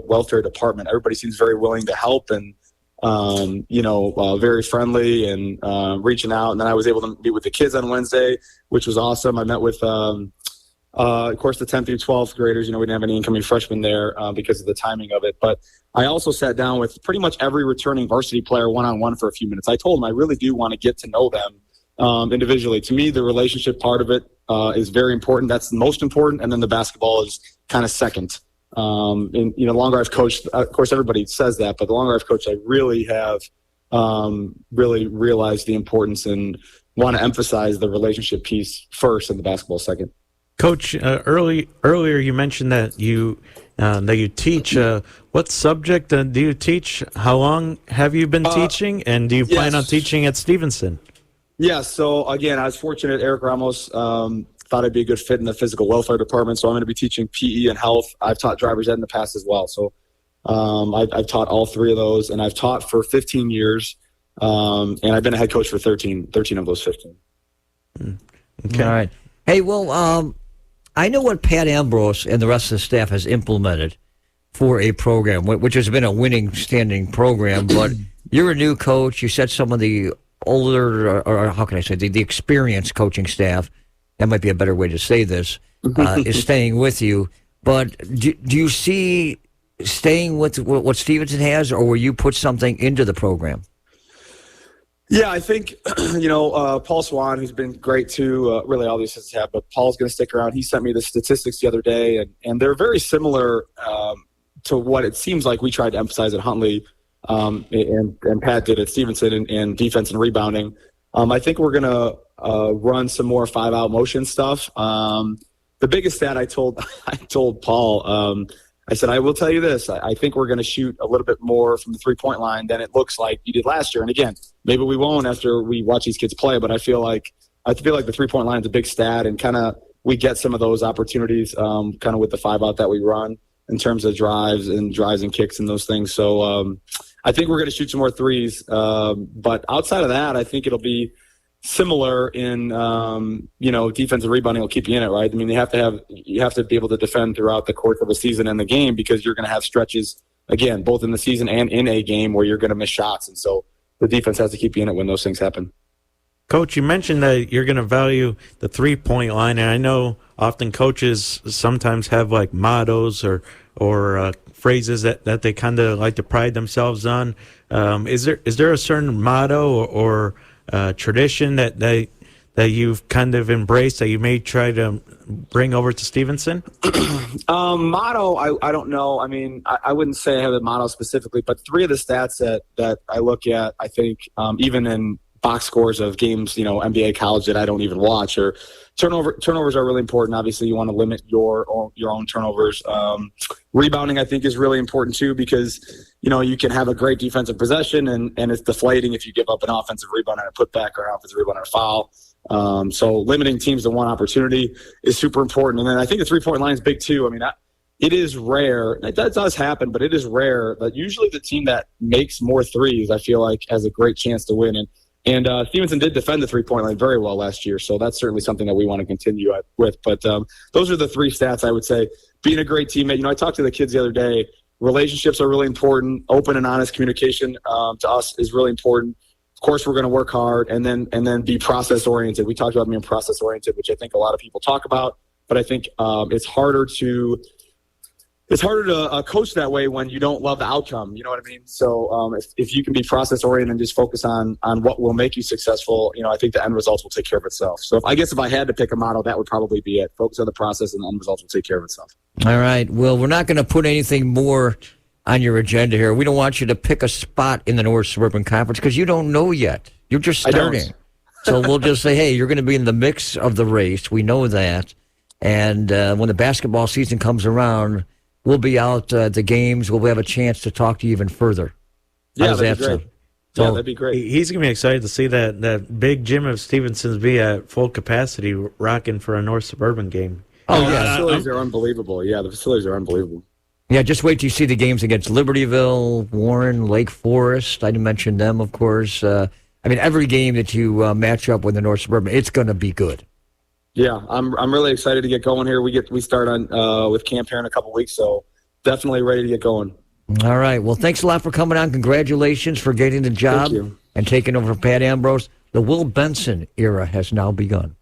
welfare department, everybody seems very willing to help and, very friendly and reaching out. And then I was able to meet with the kids on Wednesday, which was awesome. I met with, of course, the 10th through 12th graders. We didn't have any incoming freshmen there because of the timing of it. But I also sat down with pretty much every returning varsity player one-on-one for a few minutes. I told them I really do want to get to know them individually. To me, the relationship part of it is very important. That's the most important. And then the basketball is kind of second. And, the longer I've coached, of course, everybody says that, but the longer I've coached, I really have really realized the importance and want to emphasize the relationship piece first and the basketball second. Coach, earlier you mentioned that you teach. What subject do you teach? How long have you been teaching? And do you plan on teaching at Stevenson? Yeah, so again, I was fortunate. Eric Ramos thought I'd be a good fit in the physical welfare department, so I'm going to be teaching PE and health. I've taught driver's ed in the past as well, so I've taught all three of those, and I've taught for 15 years, and I've been a head coach for 13 of those 15. Okay. All right. Hey, well, I know what Pat Ambrose and the rest of the staff has implemented for a program, which has been a winning standing program, but you're a new coach. You said some of the older, or how can I say, the experienced coaching staff, that might be a better way to say this, is staying with you. But do you see staying with what Stevenson has, or will you put something into the program? Yeah, I think, Paul Swan, who's been great too, really all these assistants have, but Paul's going to stick around. He sent me the statistics the other day, and they're very similar to what it seems like we tried to emphasize at Huntley, and Pat did at Stevenson in defense and rebounding. I think we're going to run some more 5-out motion stuff. The biggest stat I told Paul, I said, I will tell you this. I think we're going to shoot a little bit more from the three-point line than it looks like you did last year. And again, maybe we won't after we watch these kids play, but I feel like the three-point line is a big stat, and kind of we get some of those opportunities kind of with the 5-out that we run in terms of drives and kicks and those things. So I think we're going to shoot some more threes. But outside of that, I think it'll be similar in, defensive rebounding will keep you in it, right? I mean, you have to be able to defend throughout the course of the season and the game, because you're going to have stretches, again, both in the season and in a game where you're going to miss shots. And so the defense has to keep you in it when those things happen. Coach, you mentioned that you're going to value the three-point line, and I know often coaches sometimes have like mottos or phrases that they kind of like to pride themselves on. Is there a certain motto or tradition that you've kind of embraced that you may try to bring over to Stevenson? Motto, I don't know. I mean, I wouldn't say I have a motto specifically, but three of the stats that I look at, I think, even in box scores of games, NBA, college that I don't even watch, or turnovers are really important. Obviously, you want to limit your own turnovers. Rebounding, I think, is really important too, because you can have a great defensive possession and it's deflating if you give up an offensive rebound and a putback, or an offensive rebound and a foul. So limiting teams to one opportunity is super important. And then I think the three-point line is big too. I mean, it is rare. That does happen, but it is rare that usually the team that makes more threes, I feel like, has a great chance to win. And Stevenson did defend the three-point line very well last year, so that's certainly something that we want to continue with. But those are the three stats I would say. Being a great teammate. I talked to the kids the other day. Relationships are really important. Open and honest communication to us is really important. Of course, we're going to work hard and then be process-oriented. We talked about being process-oriented, which I think a lot of people talk about, but I think it's harder to coach that way when you don't love the outcome. You know what I mean? So if you can be process-oriented and just focus on what will make you successful, I think the end results will take care of itself. So if I had to pick a model, that would probably be it. Focus on the process and the end results will take care of itself. All right. Well, we're not going to put anything more on your agenda here. We don't want you to pick a spot in the North Suburban Conference because you don't know yet. You're just starting. So we'll just say, hey, you're going to be in the mix of the race. We know that. And when the basketball season comes around, we'll be out at the games. We'll have a chance to talk to you even further. Yeah, that'd be great. So that'd be great. He's going to be excited to see that big gym of Stevenson's be at full capacity, rocking for a North Suburban game. Oh, yeah. The facilities are unbelievable. Yeah, the facilities are unbelievable. Yeah, just wait till you see the games against Libertyville, Warren, Lake Forest. I didn't mention them, of course. Every game that you match up with the North Suburban, it's going to be good. Yeah, I'm really excited to get going here. We start on with camp here in a couple weeks, so definitely ready to get going. All right. Well, thanks a lot for coming on. Congratulations for getting the job and taking over for Pat Ambrose. The Will Benson era has now begun.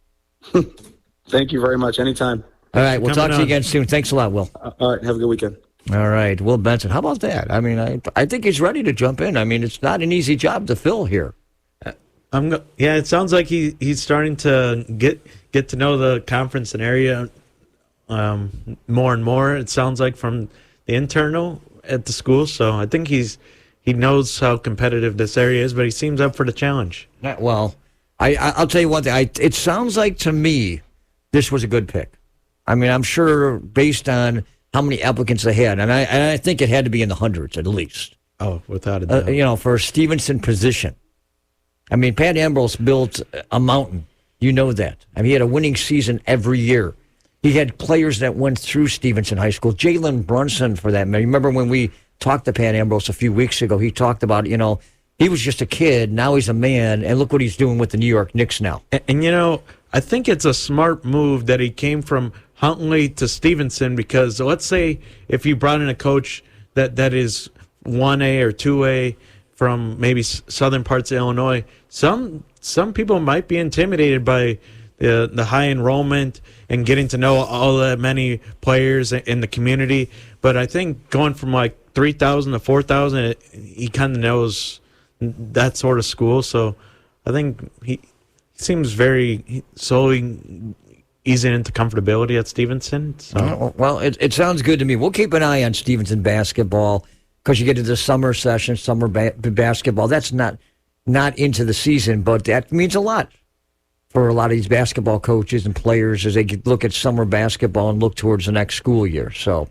Thank you very much. Anytime. All right. We'll talk to you again soon. Thanks a lot, Will. All right. Have a good weekend. All right. Will Benson. How about that? I think he's ready to jump in. It's not an easy job to fill here. It sounds like he's starting to get to know the conference and area more and more. It sounds like from the internal at the school. So I think he knows how competitive this area is, but he seems up for the challenge. Well, I'll tell you one thing. It sounds like to me this was a good pick. I'm sure based on how many applicants they had, and I think it had to be in the hundreds at least. Oh, without a doubt. For a Stevenson position. I mean, Pat Ambrose built a mountain. You know that. I mean, he had a winning season every year. He had players that went through Stevenson High School. Jalen Brunson, for that matter. Remember when we talked to Pat Ambrose a few weeks ago, he talked about, he was just a kid, now he's a man, and look what he's doing with the New York Knicks now. And I think it's a smart move that he came from Huntley to Stevenson, because let's say if you brought in a coach that is 1A or 2A from maybe southern parts of Illinois, some people might be intimidated by the high enrollment and getting to know all that many players in the community. But I think going from like 3,000 to 4,000, he kind of knows that sort of school. So I think he seems very slowly easing into comfortability at Stevenson. So. Well, it sounds good to me. We'll keep an eye on Stevenson basketball because you get to the summer session, summer basketball. That's not into the season, but that means a lot for a lot of these basketball coaches and players as they look at summer basketball and look towards the next school year. So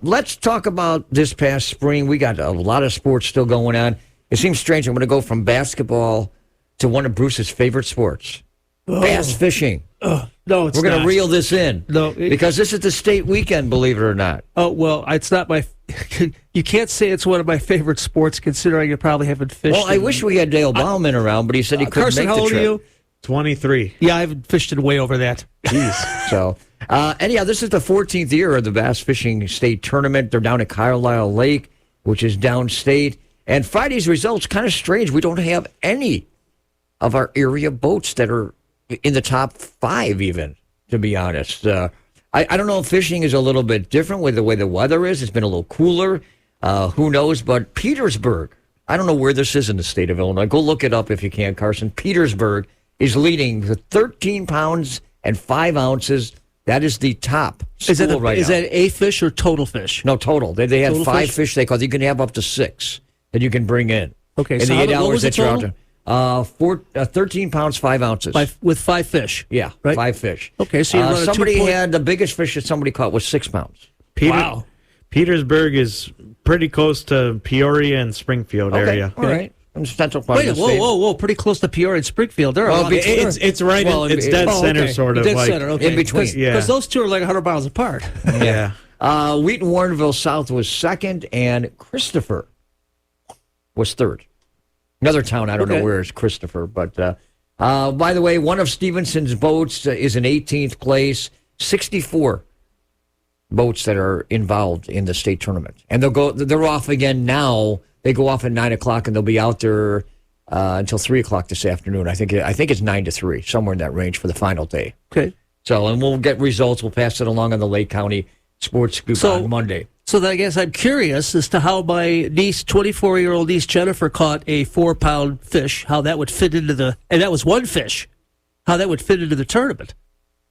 let's talk about this past spring. We got a lot of sports still going on. It seems strange. I'm going to go from basketball to one of Bruce's favorite sports, bass fishing. No, it's We're going to reel this in. No, because this is the state weekend, believe it or not. Oh, well, it's not my... You can't say it's one of my favorite sports, considering you probably haven't fished. Well, I wish we had Dale Bauman around, but he said he couldn't Carson, make the trip. how old are you? 23. Yeah, I haven't fished it way over that. Jeez. So, anyhow, this is the 14th year of the Bass Fishing State Tournament. They're down at Carlisle Lake, which is downstate. And Friday's results kind of strange. We don't have any of our area boats that are in the top 5 even, to be honest. I don't know if fishing is a little bit different with the way the weather is. It's been a little cooler. Who knows? But Petersburg, I don't know where this is in the state of Illinois. Go look it up if you can, Carson. Petersburg is leading with 13 pounds and 5 ounces. That is the top school right now. Is that a fish or total fish? No, total. They had Total 5 fish they caught. You can have up to 6 that you can bring in. Okay, in so the 8 what hours was the that you're out total? there. 13 pounds, 5 ounces. With 5 fish? Yeah, right? 5 fish. Okay, so you're somebody had the biggest fish that somebody caught was 6 pounds. Wow. Petersburg is pretty close to Peoria and Springfield area. All right. Central part Wait, of the state. whoa, pretty close to Peoria and Springfield. There are it's right. It's dead center, sort of. Dead like center, okay. in between. Because those two are like 100 miles apart. Yeah. Wheaton Warrenville South was second, and Christopher was third. Another town, I don't know where is Christopher, but by the way, one of Stevenson's boats is in 18th place. 64 boats that are involved in the state tournament, and they're off again now. They go off at 9 o'clock, and they'll be out there until 3 o'clock this afternoon. I think it's 9 to 3, somewhere in that range for the final day. Okay. So, and we'll get results. We'll pass it along on the Lake County Sports Scoop on Monday. So then I guess I'm curious as to how my niece, 24-year-old niece Jennifer, caught a 4-pound fish, how that would fit into and that was one fish, how that would fit into the tournament.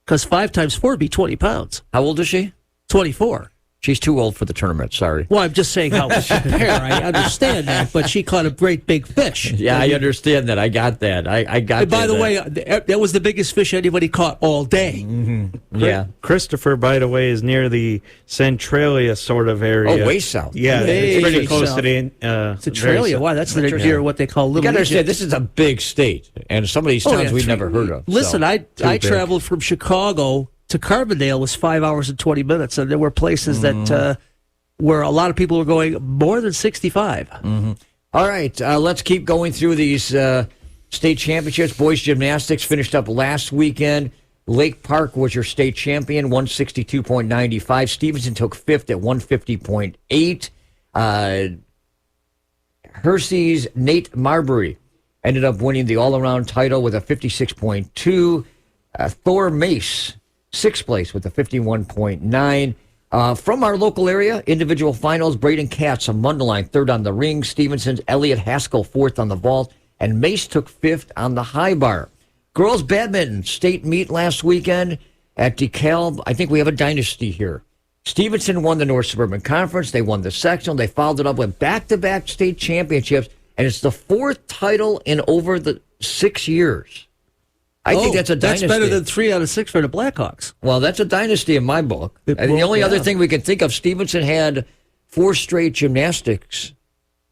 Because 5 times 4 would be 20 pounds. How old is she? 24. She's too old for the tournament, sorry. Well, I'm just saying how we should compare. I understand that, but she caught a great big fish. Yeah, I understand that. I got that. I got and by the way, that was the biggest fish anybody caught all day. Mm-hmm. Yeah. Christopher, by the way, is near the Centralia sort of area. Oh, way south. Yeah, it's pretty close to the... Centralia, wow, that's near what they call Little You got to understand, Egypt. this is a big state, and some of these towns we've never heard of. Listen, I traveled from Chicago to Carbondale was 5 hours and 20 minutes, and there were places that where a lot of people were going more than 65. Mm-hmm. All right, let's keep going through these state championships. Boys gymnastics finished up last weekend. Lake Park was your state champion, 162.95. Stevenson took 5th at 150.8. Hersey's Nate Marbury ended up winning the all-around title with a 56.2. Thor Mace, 6th place with a 51.9. From our local area, individual finals, Braden Katz of Mundelein, 3rd on the ring. Stevenson's Elliot Haskell, 4th on the vault. And Mace took 5th on the high bar. Girls badminton, state meet last weekend at DeKalb. I think we have a dynasty here. Stevenson won the North Suburban Conference. They won the sectional. They followed it up with back-to-back state championships. And it's the 4th title in over the 6 years. I think that's a dynasty. That's better than 3 out of 6 for the Blackhawks. Well, that's a dynasty in my book. And the only other thing we can think of, Stevenson had 4 straight gymnastics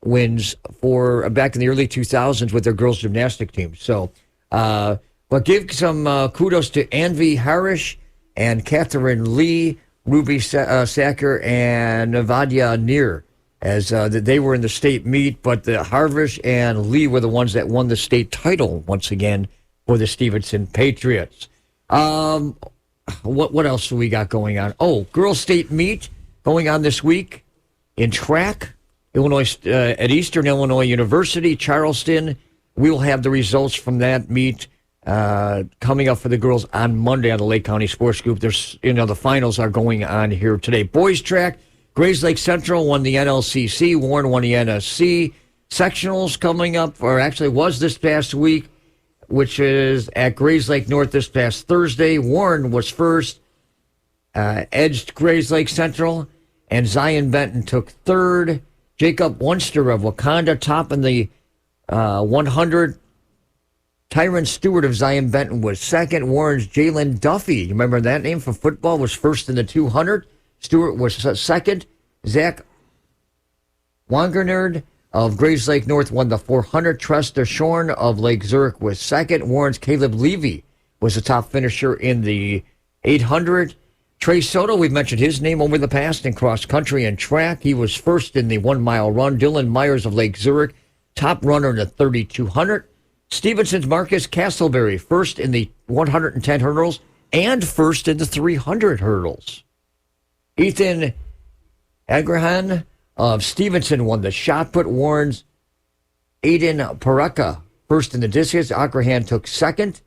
wins for back in the early 2000s with their girls gymnastic team. So, but give some kudos to Anvi Harish and Catherine Lee, Ruby Sacker, and Navadia Neer, as they were in the state meet, but the Harvish and Lee were the ones that won the state title once again for the Stevenson Patriots. What else do we got going on? Oh, girls state meet going on this week in track, Illinois at Eastern Illinois University, Charleston. We will have the results from that meet coming up for the girls on Monday on the Lake County Sports Group. There's, the finals are going on here today. Boys track, Grays Lake Central won the NLCC, Warren won the NSC. Sectionals coming up, or actually was this past week, which is at Grays Lake North this past Thursday. Warren was first, edged Grays Lake Central, and Zion Benton took third. Jacob Wunster of Wakanda topping the 100. Tyron Stewart of Zion Benton was second. Warren's Jalen Duffy, you remember that name from football, was first in the 200. Stewart was second. Zach Wangernerd of Graves Lake North won the 400. Trester Shorn of Lake Zurich was second. Warren's Caleb Levy was the top finisher in the 800. Trey Soto, we've mentioned his name over the past in cross country and track. He was first in the 1 mile run. Dylan Myers of Lake Zurich, top runner in the 3200. Stevenson's Marcus Castleberry, first in the 110 hurdles and first in the 300 hurdles. Ethan Agrahan of Stevenson won the shot put. Warren's Aiden Pareka first in the discus. Agrahan took second.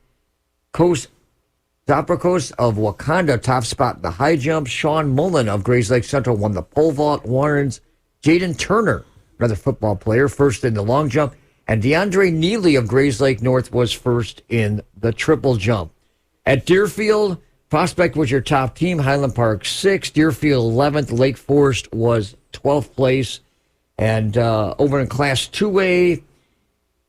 Zaprakos of Wakanda top spot in the high jump. Sean Mullen of Grays Lake Central won the pole vault. Warren's Jaden Turner, another football player, first in the long jump. And DeAndre Neely of Grays Lake North was first in the triple jump. At Deerfield, Prospect was your top team. Highland Park 6th, Deerfield 11th. Lake Forest was 12th place. And over in Class 2A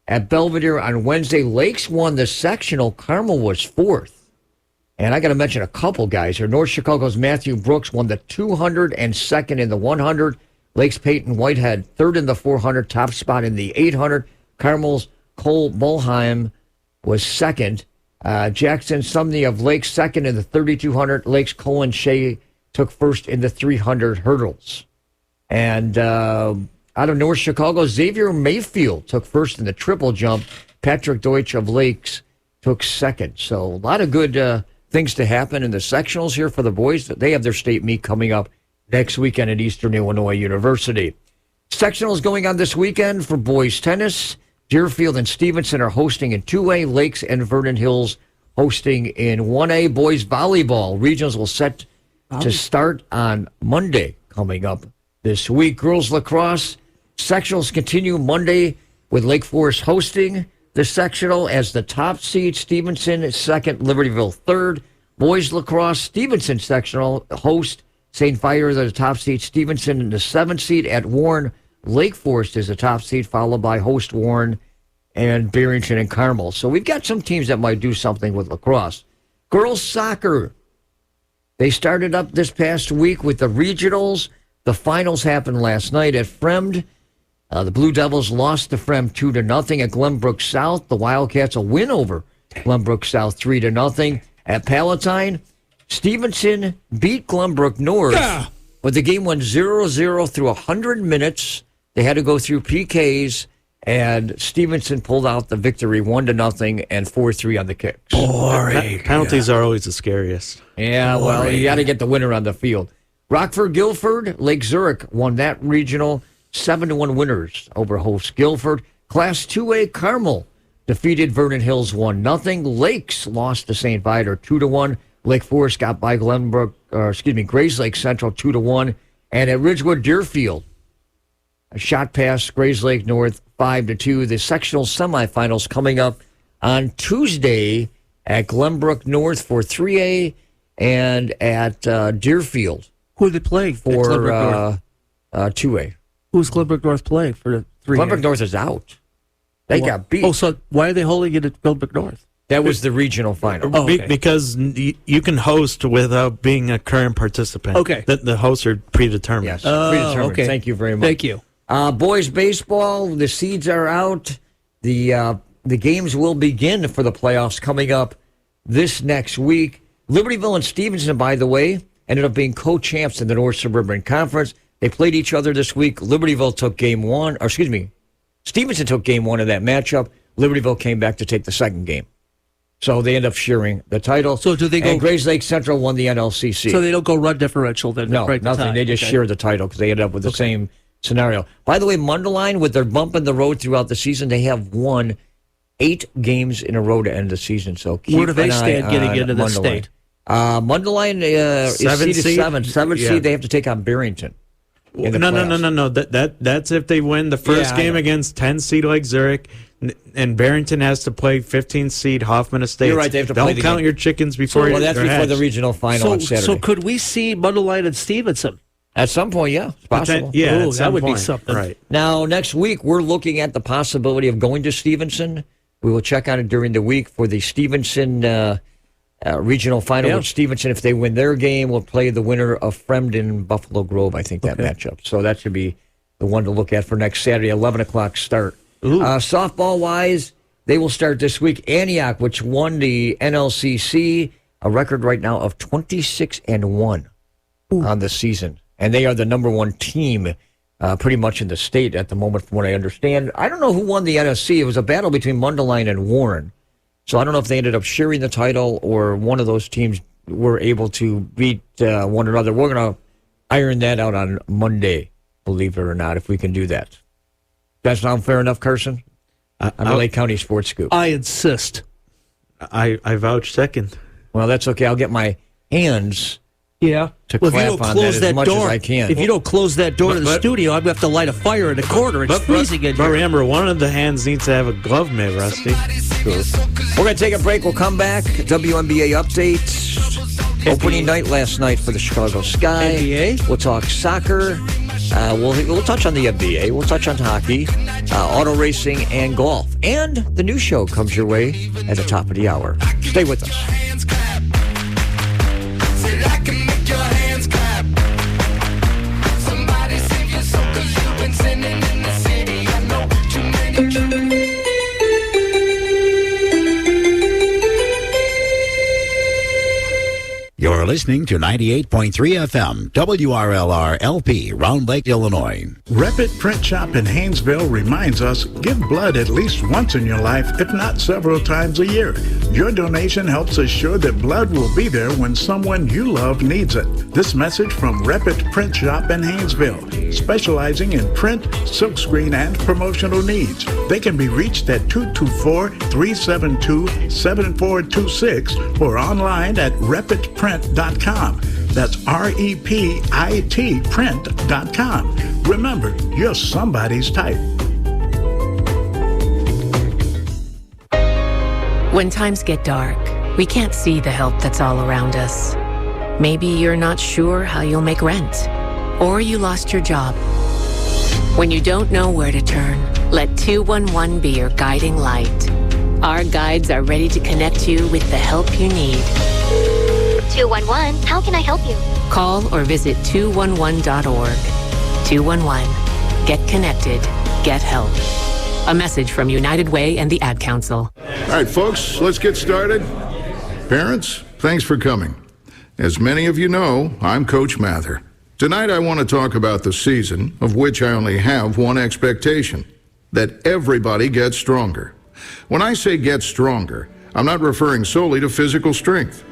at Belvedere on Wednesday, Lakes won the sectional. Carmel was 4th. And I got to mention a couple guys here. North Chicago's Matthew Brooks won the 200 and second in the 100. Lakes Peyton Whitehead third in the 400, top spot in the 800. Carmel's Cole Bolheim was second. Jackson Sumney of Lakes second in the 3200. Lakes Colin Shea took first in the 300 hurdles. And out of North Chicago, Xavier Mayfield took first in the triple jump. Patrick Deutsch of Lakes took second. So a lot of good things to happen in the sectionals here for the boys. They have their state meet coming up next weekend at Eastern Illinois University. Sectionals going on this weekend for boys tennis. Deerfield and Stevenson are hosting in 2A. Lakes and Vernon Hills hosting in 1A. Boys volleyball regionals will set to start on Monday coming up this week. Girls lacrosse sectionals continue Monday with Lake Forest hosting the sectional as the top seed. Stevenson second, Libertyville third. Boys lacrosse Stevenson sectional host St. Vitus the top seed. Stevenson in the 7th seed. At Warren, Lake Forest is the top seed, followed by host Warren and Barrington and Carmel. So we've got some teams that might do something with lacrosse. Girls soccer, they started up this past week with the regionals. The finals happened last night at Fremd. The Blue Devils lost to Fremd 2-0 at Glenbrook South. The Wildcats a win over Glenbrook South 3-0 at Palatine. Stevenson beat Glenbrook North, but the game went 0-0 through 100 minutes. They had to go through PKs, and Stevenson pulled out the victory 1-0 and 4-3 on the kicks. Boring. Penalties are always the scariest. Yeah, well, you got to get the winner on the field. Rockford Guilford, Lake Zurich won that regional, 7-1 winners over host Guilford. Class 2A Carmel defeated Vernon Hills 1-0. Lakes lost to St. Vitus 2-1. Lake Forest got by Grays Lake Central 2-1. And at Ridgewood Deerfield, a shot past Grays Lake North 5-2. The sectional semifinals coming up on Tuesday at Glenbrook North for 3A and at Deerfield. Who are they playing for 2A? Who's Glenbrook North playing for 3A? Glenbrook North is out. They got beat. Oh, so why are they holding it at Glenbrook North? That was the regional final. Oh, okay. Because you can host without being a current participant. Okay. The hosts are predetermined. Yes, predetermined. Okay. Thank you very much. Thank you. Boys baseball, the seeds are out. The games will begin for the playoffs coming up this next week. Libertyville and Stevenson, by the way, ended up being co-champs in the North Suburban Conference. They played each other this week. Stevenson took game one of that matchup. Libertyville came back to take the second game. So they end up sharing the title. So do they go? And Grays Lake Central won the NLCC. So they don't go run differential then? No, right nothing. They just share the title because they end up with the same scenario. By the way, Mundelein, with their bump in the road throughout the season, they have won 8 games in a row to end the season. So keep where do they stand getting into the state? Mundelein is seeded 7. 7th seed. They have to take on Barrington. No. That's if they win the first game against 10 seed like Zurich, and Barrington has to play 15 seed Hoffman Estates. You're right. They have to Don't play count your chickens before. That's before the regional final on Saturday. So could we see Mundelein and Stevenson at some point? Yeah, it's possible. That would be something. Right now, next week we're looking at the possibility of going to Stevenson. We will check on it during the week for the Stevenson regional final. With Stevenson, if they win their game, will play the winner of Fremden Buffalo Grove. I think that matchup. So that should be the one to look at for next Saturday, 11 o'clock start. Softball-wise, they will start this week. Antioch, which won the NLCC, a record right now of 26-1 on the season. And they are the number one team pretty much in the state at the moment, from what I understand. I don't know who won the NSC. It was a battle between Mundelein and Warren. So I don't know if they ended up sharing the title or one of those teams were able to beat one another. We're going to iron that out on Monday, believe it or not, if we can do that. That sound fair enough, Carson? On the Lake County Sports Scoop. I insist. I vouch second. Well, that's okay. I'll get my hands to clap on that as much as I can. If you don't close that door to the studio, I'm going to have to light a fire in the corner. It's freezing in here. But remember, one of the hands needs to have a glove mitt, Rusty. Cool. We're going to take a break. We'll come back. WNBA updates. Opening night last night for the Chicago Sky. NBA. We'll talk soccer. We'll touch on the NBA. We'll touch on hockey, auto racing, and golf. And the new show comes your way at the top of the hour. Stay with us. You're listening to 98.3 FM, WRLR LP, Round Lake, Illinois. Rapid Print Shop in Haynesville reminds us, give blood at least once in your life, if not several times a year. Your donation helps assure that blood will be there when someone you love needs it. This message from Rapid Print Shop in Haynesville, specializing in print, silkscreen, and promotional needs. They can be reached at 224-372-7426 or online at rapidprint.com. That's REPIT print.com. Remember, you're somebody's type. When times get dark, we can't see the help that's all around us. Maybe you're not sure how you'll make rent, or you lost your job. When you don't know where to turn, let 211 be your guiding light. Our guides are ready to connect you with the help you need. 211, how can I help you? Call or visit 211.org. 211. Get connected. Get help. A message from United Way and the Ad Council. All right, folks, let's get started. Parents, thanks for coming. As many of you know, I'm Coach Mather. Tonight I want to talk about the season, of which I only have one expectation, that everybody gets stronger. When I say get stronger, I'm not referring solely to physical strength.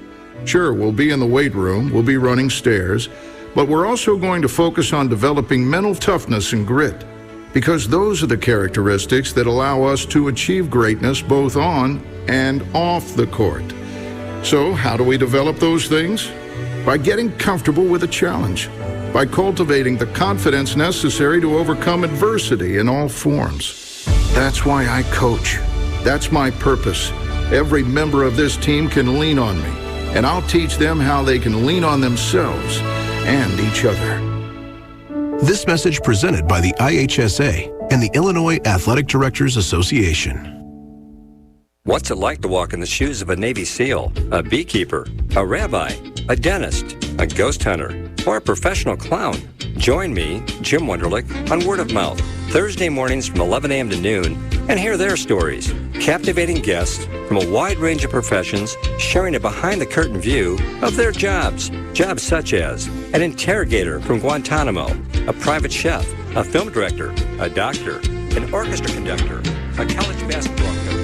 Sure, we'll be in the weight room, we'll be running stairs, but we're also going to focus on developing mental toughness and grit, because those are the characteristics that allow us to achieve greatness both on and off the court. So how do we develop those things? By getting comfortable with a challenge, by cultivating the confidence necessary to overcome adversity in all forms. That's why I coach. That's my purpose. Every member of this team can lean on me, and I'll teach them how they can lean on themselves and each other. This message presented by the IHSA and the Illinois Athletic Directors Association. What's it like to walk in the shoes of a Navy SEAL, a beekeeper, a rabbi, a dentist, a ghost hunter, or a professional clown. Join me, Jim Wunderlich, on Word of Mouth, Thursday mornings from 11 a.m. to noon, and hear their stories. Captivating guests from a wide range of professions sharing a behind-the-curtain view of their jobs. Jobs such as an interrogator from Guantanamo, a private chef, a film director, a doctor, an orchestra conductor, a college basketball coach.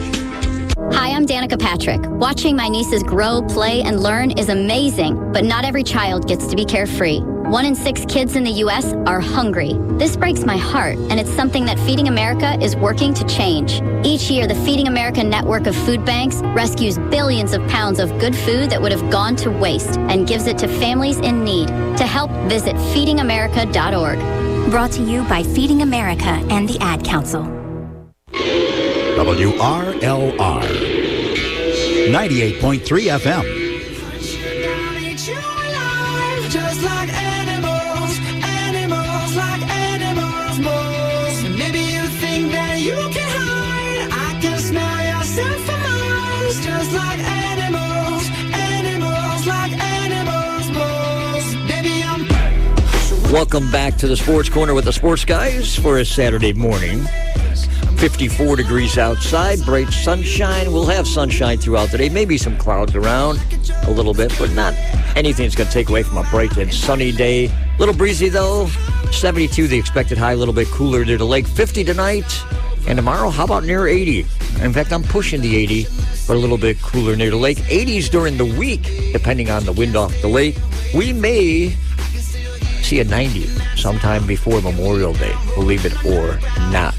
Hi, I'm Danica Patrick. Watching my nieces grow, play, and learn is amazing, but not every child gets to be carefree. 1 in 6 kids in the U.S. are hungry. This breaks my heart, and it's something that Feeding America is working to change. Each year, the Feeding America network of food banks rescues billions of pounds of good food that would have gone to waste and gives it to families in need. To help, visit feedingamerica.org. Brought to you by Feeding America and the Ad Council. WRLR 98.3 FM. Just like animals, animals like animals, moles. Maybe you think that you can hide. I can smell yourself from miles. Just like animals, animals like animals, moles. Baby, I'm back. Welcome back to the Sports Corner with the Sports Guys for a Saturday morning. 54 degrees outside, bright sunshine. We'll have sunshine throughout the day. Maybe some clouds around a little bit, but not anything that's going to take away from a bright and sunny day. A little breezy, though. 72, the expected high, a little bit cooler near the lake. 50 tonight. And tomorrow, how about near 80? In fact, I'm pushing the 80, but a little bit cooler near the lake. 80s during the week, depending on the wind off the lake. We may see a 90 sometime before Memorial Day, believe it or not.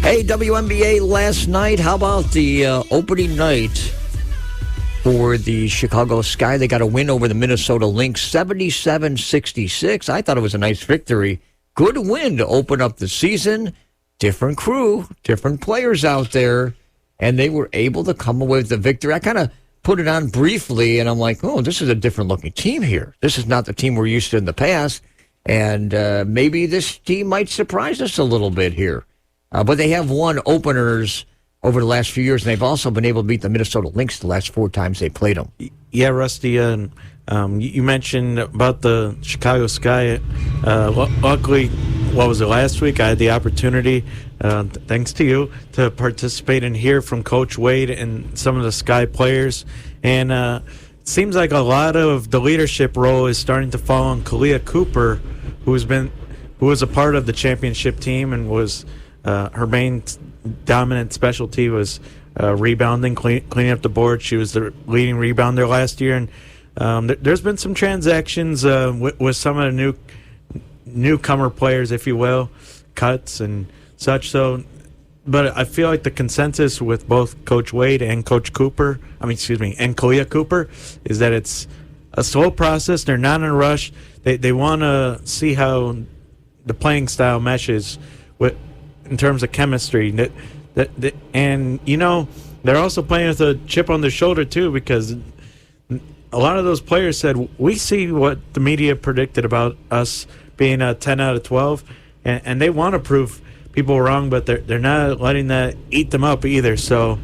Hey, WNBA last night. How about the opening night for the Chicago Sky? They got a win over the Minnesota Lynx, 77-66. I thought it was a nice victory. Good win to open up the season. Different crew, different players out there, and they were able to come away with the victory. I kind of put it on briefly, and I'm like, oh, this is a different-looking team here. This is not the team we're used to in the past, and maybe this team might surprise us a little bit here. But they have won openers over the last few years, and they've also been able to beat the Minnesota Lynx the last 4 times they played them. Yeah, Rusty, you mentioned about the Chicago Sky. Luckily, what was it, last week? I had the opportunity, thanks to you, to participate and hear from Coach Wade and some of the Sky players. And it seems like a lot of the leadership role is starting to fall on Kalia Cooper, who was a part of the championship team and was... her main dominant specialty was rebounding, cleaning up the board. She was the leading rebounder last year, and there's been some transactions with some of the newcomer players, if you will, cuts and such. So, but I feel like the consensus with both Coach Wade and Coach Cooper, and Kalia Cooper, is that it's a slow process. They're not in a rush. They want to see how the playing style meshes with. In terms of chemistry, and they're also playing with a chip on their shoulder too, because a lot of those players said we see what the media predicted about us being a 10 out of 12, and they want to prove people wrong, but they're not letting that eat them up either. So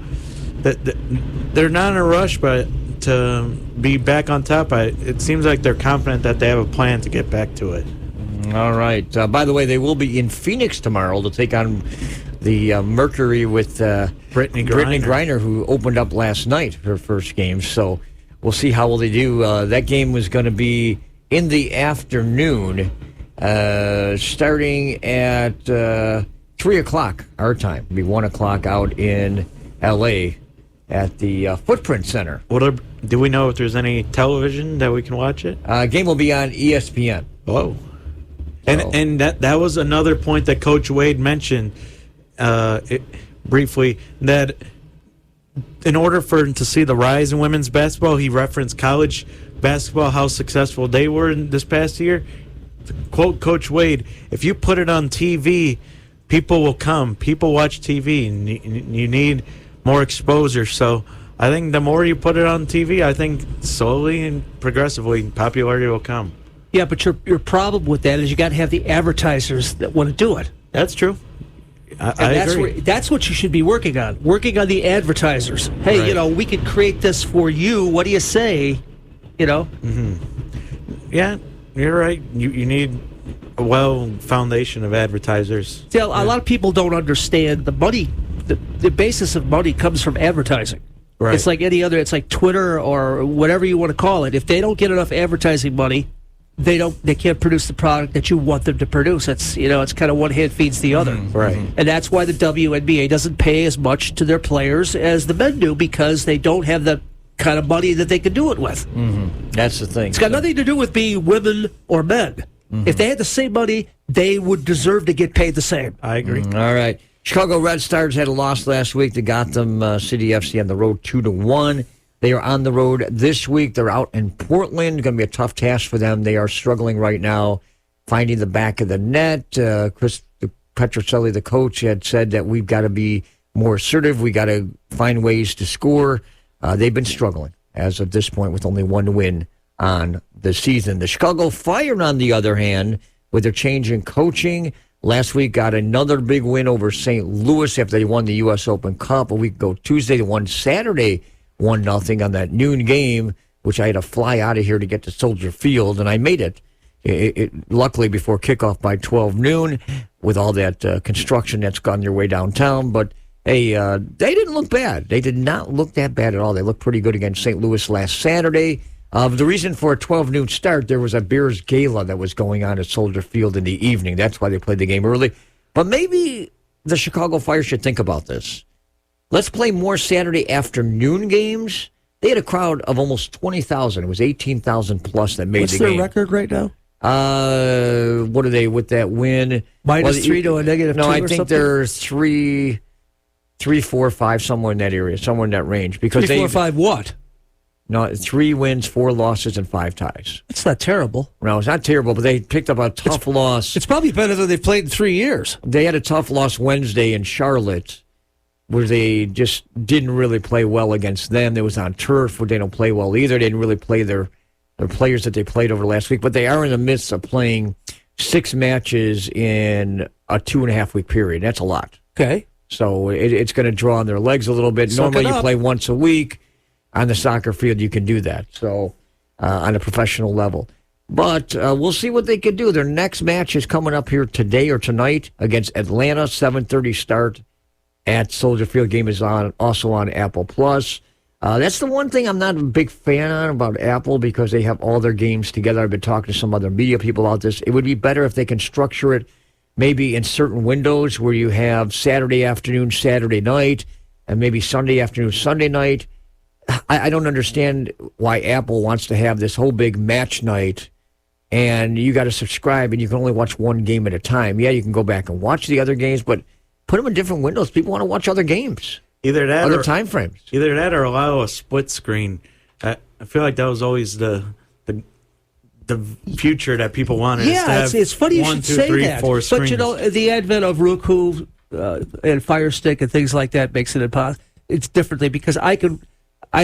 they're not in a rush, but to be back on top, it seems like they're confident that they have a plan to get back to it. All right. By the way, they will be in Phoenix tomorrow to take on the Mercury with Brittany Griner, who opened up last night, her first game. So we'll see how will they do. That game was going to be in the afternoon, starting at 3 o'clock our time. It'll be 1 o'clock out in L.A. at the Footprint Center. Do we know if there's any television that we can watch it? Game will be on ESPN. Oh. And that was another point that Coach Wade mentioned briefly, that in order for him to see the rise in women's basketball, he referenced college basketball, how successful they were in this past year. To quote Coach Wade, if you put it on TV, people will come. People watch TV, and you need more exposure. So I think the more you put it on TV, I think slowly and progressively popularity will come. Yeah, but your problem with that is you got to have the advertisers that want to do it. That's true. I agree. That's what you should be working on the advertisers. Hey, right. We could create this for you. What do you say? Mm-hmm. Yeah, you're right. You need a foundation of advertisers. See, a lot of people don't understand the money. The basis of money comes from advertising. Right. It's like any other. It's like Twitter or whatever you want to call it. If they don't get enough advertising money, they can't produce the product that you want them to produce. It's kind of one hand feeds the other. Right. And that's why the WNBA doesn't pay as much to their players as the men do, because they don't have the kind of money that they can do it with. That's the thing. It's got nothing to do with being women or men. If they had the same money, they would deserve to get paid the same. I agree. All right. Chicago Red Stars had a loss last week to Gotham City FC on the road 2-1. They are on the road this week. They're out in Portland. Going to be a tough task for them. They are struggling right now finding the back of the net. Chris Petrocelli, the coach, had said that we've got to be more assertive. We got to find ways to score. They've been struggling as of this point with only one win on the season. The Chicago Fire, on the other hand, with their change in coaching, last week got another big win over St. Louis after they won the U.S. Open Cup. A week ago Tuesday, they won Saturday 1-0 on that noon game, which I had to fly out of here to get to Soldier Field, and I made it. Luckily before kickoff by 12 noon with all that construction that's gone your way downtown. But, hey, they didn't look bad. They did not look that bad at all. They looked pretty good against St. Louis last Saturday. The reason for a 12 noon start, there was a Bears gala that was going on at Soldier Field in the evening. That's why they played the game early. But maybe the Chicago Fire should think about this. Let's play more Saturday afternoon games. They had a crowd of almost 20,000. It was 18,000 plus that made the game. What's their record right now? What are they with that win? -3 to a -2. No, I or think something? they're 3, 4, 5, somewhere in that area, somewhere in that range. Because 3, 4, 5 what? No, 3 wins, 4 losses, and 5 ties. It's not terrible. No, it's not terrible, but they picked up a tough loss. It's probably better than they've played in 3 years. They had a tough loss Wednesday in Charlotte, where they just didn't really play well against them. They was on turf, where they don't play well either. They didn't really play their players that they played over last week, but they are in the midst of playing 6 matches in a 2.5-week period. That's a lot. Okay. So it's going to draw on their legs a little bit. Normally you play once a week. On the soccer field, you can do that. So on a professional level. But we'll see what they can do. Their next match is coming up here today or tonight against Atlanta, 7:30 start at Soldier Field. Game is also on Apple Plus. That's the one thing I'm not a big fan on about Apple, because they have all their games together. I've been talking to some other media people about this. It would be better if they can structure it maybe in certain windows where you have Saturday afternoon, Saturday night, and maybe Sunday afternoon, Sunday night. I don't understand why Apple wants to have this whole big match night, and you got to subscribe, and you can only watch one game at a time. Yeah, you can go back and watch the other games, but put them in different windows. People want to watch other games. Either that, other time frames. Either that, or allow a split screen. I feel like that was always the future that people wanted. Yeah, it's funny you should say that. 4 but you know, the advent of Roku and Fire Stick and things like that makes it impossible. It's differently, because I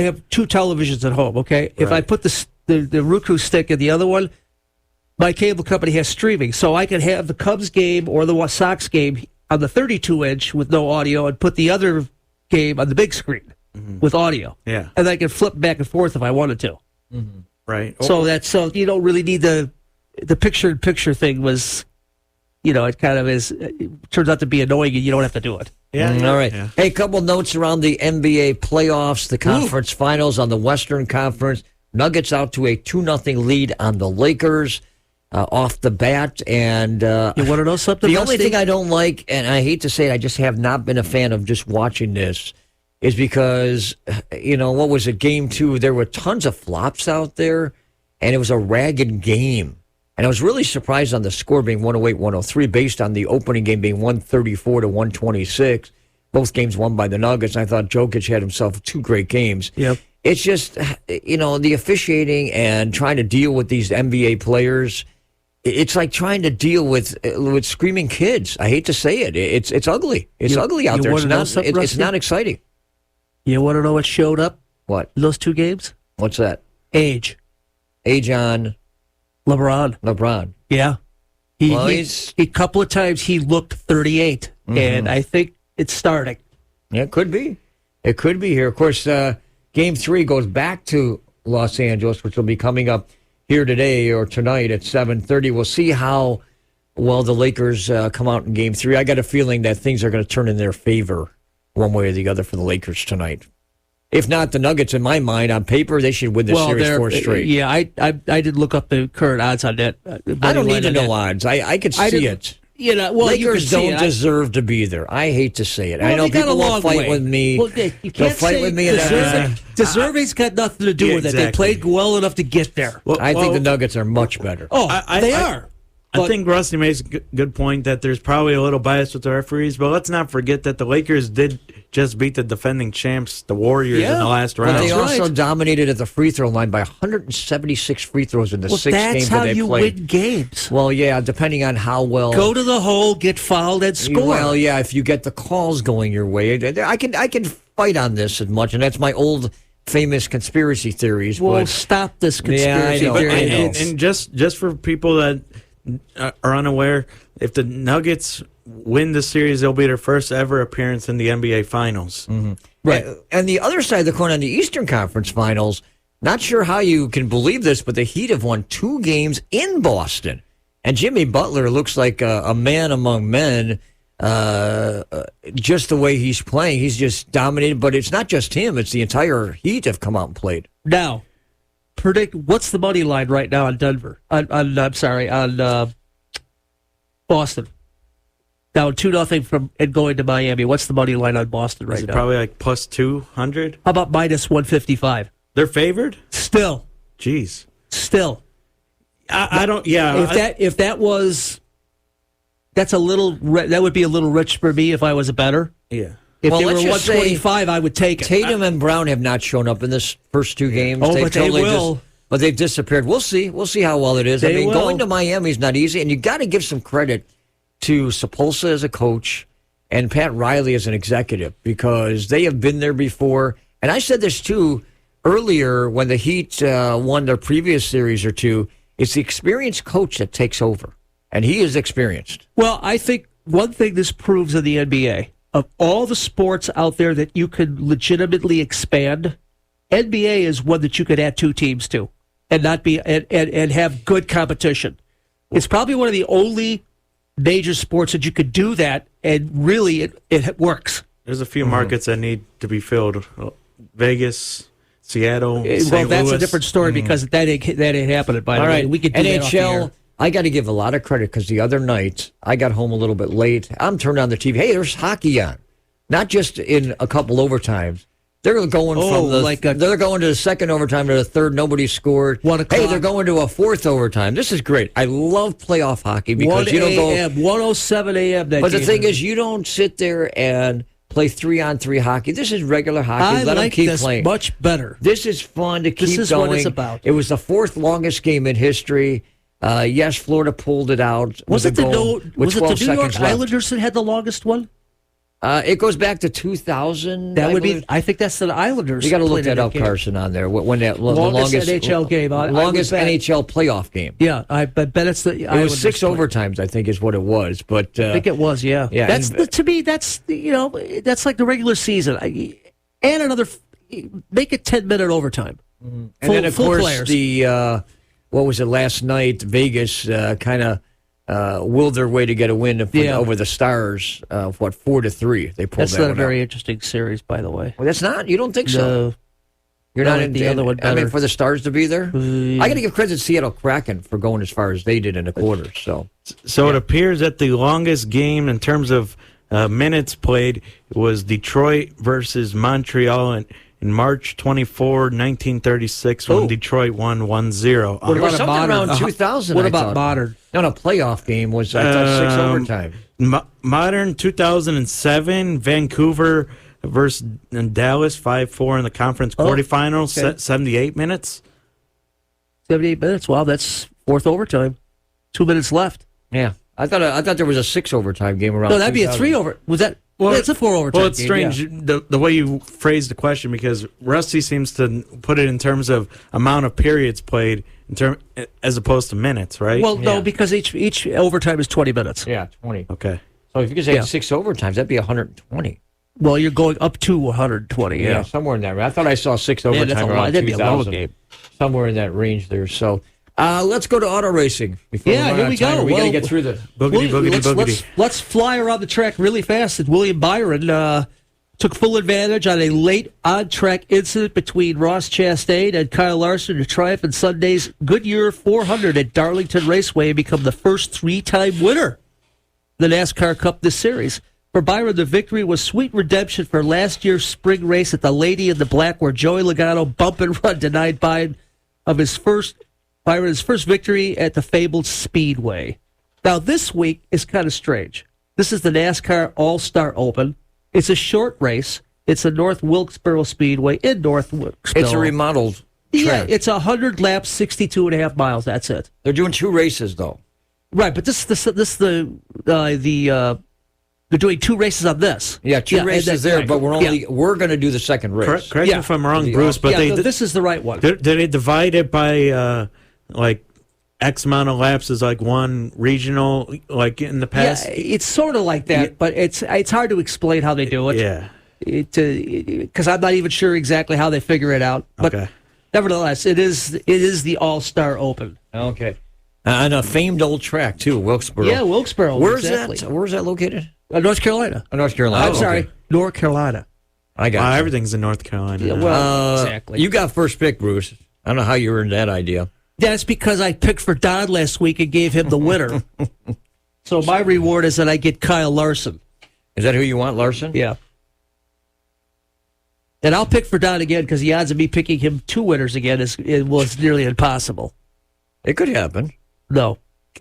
have 2 televisions at home. Okay, if I put the Roku stick in the other one, my cable company has streaming, so I can have the Cubs game or the Sox game on the 32-inch with no audio, and put the other game on the big screen with audio. Yeah, and I can flip back and forth if I wanted to. Right. So you don't really need the picture-in-picture thing. Was, it kind of is. It turns out to be annoying, and you don't have to do it. Yeah. All right. Yeah. Hey, a couple notes around the NBA playoffs, the conference finals on the Western Conference. Nuggets out to a 2-0 lead on the Lakers off the bat. And you want to know something? The only thing I don't like, and I hate to say it, I just have not been a fan of just watching this, is because, what was it, Game 2? There were tons of flops out there, and it was a ragged game. And I was really surprised on the score being 108-103, based on the opening game being 134-126. Both games won by the Nuggets. And I thought Jokic had himself 2 great games. Yep. It's just, the officiating and trying to deal with these NBA players. It's like trying to deal with screaming kids. I hate to say it. It's ugly. It's ugly out there. It's not exciting. You want to know what showed up? What? In those 2 games? What's that? Age. Age on? LeBron. Yeah. He a couple of times he looked 38, and I think it's starting. Yeah, it could be. It could be here. Of course, Game 3 goes back to Los Angeles, which will be coming up here today or tonight at 7:30. We'll see how well the Lakers come out in Game 3. I got a feeling that things are going to turn in their favor one way or the other for the Lakers tonight. If not, the Nuggets, in my mind, on paper, they should win this series 4 straight. Yeah, I did look up the current odds on that. I don't need to know odds. I could see it. You know, well, Lakers don't deserve to be there. I hate to say it. Well, I know people will fight with me. Well, you can't fight with me. Deserving's got nothing to do with it. They played well enough to get there. Well, I think the Nuggets are much better. Oh, they are. I think Rusty makes a good point that there's probably a little bias with the referees, but let's not forget that the Lakers did just beat the defending champs, the Warriors, in the last round. But they also dominated at the free throw line by 176 free throws in the 6 games that they played. That's how you win games. Well, yeah, depending on how well. Go to the hole, get fouled, and score. Well, yeah, if you get the calls going your way. I can fight on this as much, and that's my old famous conspiracy theories. Well, stop this conspiracy theory. And just for people that are unaware, if the Nuggets win the series, they'll be their first ever appearance in the NBA Finals. Mm-hmm. Right. And the other side of the coin on the Eastern Conference Finals, not sure how you can believe this, but the Heat have won 2 games in Boston. And Jimmy Butler looks like a man among men, just the way he's playing. He's just dominated, but it's not just him. It's the entire Heat have come out and played. Now, predict what's the money line right now on Denver? On Boston. Down 2-0 from and going to Miami. What's the money line on Boston right now? Probably like plus 200. How about minus 155? They're favored? Still. Jeez. Still. I don't. Yeah. If that was, that's a little. That would be a little rich for me if I was a bettor. Yeah. If they were 125, I would take it. Tatum and Brown have not shown up in this first 2 games. Oh, but they will. But they've disappeared. We'll see. We'll see how well it is. Going to Miami is not easy, and you got to give some credit to Sepulsa as a coach and Pat Riley as an executive because they have been there before. And I said this too earlier when the Heat won their previous series or 2. It's the experienced coach that takes over, and he is experienced. Well, I think one thing this proves in the NBA, of all the sports out there that you could legitimately expand, NBA is one that you could add 2 teams to and not be and have good competition. It's probably one of the only major sports that you could do that, and really it works. There's a few markets that need to be filled. Vegas, Seattle, St. Well, that's Louis. a different story because that ain't happening. By the way, we could do NHL. that off the air. I got to give a lot of credit because the other night I got home a little bit late. I'm turned on the TV. Hey, there's hockey on, not just in a couple overtimes. They're going they're going to the second overtime to the third. Nobody scored. 1 o'clock. Hey, they're going to a 4th overtime. This is great. I love playoff hockey because 1 you don't go 1:07 a.m. But the thing is, you don't sit there and play 3-on-3 hockey. This is regular hockey. Let them keep playing. Much better. This is fun to keep going. This is what it's about. It was the 4th longest game in history. Yes, Florida pulled it out. Was it the New York left. Islanders that had the longest one? It goes back to 2000. That would be. I think that's the Islanders. You got to look that up, Carson, on there. When that longest NHL game, longest NHL playoff game. Yeah, I bet it's the. It was 6 overtimes, I think, is what it was. But I think it was. Yeah. That's to me. That's that's like the regular season. And another, make it 10-minute overtime. Mm-hmm. And then of course players. The what was it last night? Vegas kind of. Willed their way to get a win over the Stars. 4-3? They pulled that's that. That's not a very interesting series, by the way. Well, that's not. You don't think so? You're not in the other one. Better. I mean, for the Stars to be there, I got to give credit to Seattle Kraken for going as far as they did in the quarters. So it appears that the longest game in terms of minutes played was Detroit versus Montreal in March 24, 1936, when Detroit won 1-0. What about something around 2000? What about modern? No, playoff game was, I thought, 6 overtime. Modern 2007, Vancouver versus Dallas, 5-4 in the conference quarterfinals, 78 minutes. 78 minutes. Wow, that's 4th overtime. 2 minutes left. Yeah, I thought there was a 6 overtime game around. No, that'd be a 3 over. Was that? Well, it's a 4 overtime. Well, it's strange the way you phrase the question because Rusty seems to put it in terms of amount of periods played as opposed to minutes, right? Well, no, because each overtime is 20 minutes. Yeah, 20. Okay. So if you could say 6 overtimes, that'd be 120. Well, you're going up to 120. Yeah, somewhere in that range. I thought I saw 6 overtime around that'd be a long 2000. game. Somewhere in that range there. So, Let's go to auto racing. Yeah, here we go. We got to get through the boogity. Let's fly around the track really fast. And William Byron took full advantage on a late on-track incident between Ross Chastain and Kyle Larson to triumph in Sunday's Goodyear 400 at Darlington Raceway and become the first three-time winner of the NASCAR Cup this series. For Byron, the victory was sweet redemption for last year's spring race at the Lady in the Black, where Joey Logano bump and run denied Byron's first victory at the fabled Speedway. Now, this week is kind of strange. This is the NASCAR All-Star Open. It's a short race. It's a North Wilkesboro Speedway in North Wilkesboro. It's a remodeled track. Yeah, it's 100 laps, 62.5 miles. That's it. They're doing 2 races, though. Right, but they're doing 2 races on this. Yeah, 2 races there, but we're going to do the second race. Correct me if I'm wrong, Bruce, but this is the right one. Did they divide it by like X amount of laps as like one regional, like in the past? Yeah, it's sort of like that, but it's hard to explain how they do it. Yeah, because I'm not even sure exactly how they figure it out. But nevertheless, it is the All-Star Open. Okay, on a famed old track too, Wilkesboro. Yeah, Wilkesboro. Where's exactly. that? Where's that located? North Carolina. North Carolina. I'm sorry, North Carolina. I got everything's in North Carolina. Yeah, well, exactly. You got first pick, Bruce. I don't know how you earned that idea. That's because I picked for Don last week and gave him the winner. So my reward is that I get Kyle Larson. Is that who you want, Larson? Yeah. And I'll pick for Don again because the odds of me picking him 2 winners again is nearly impossible. It could happen. No.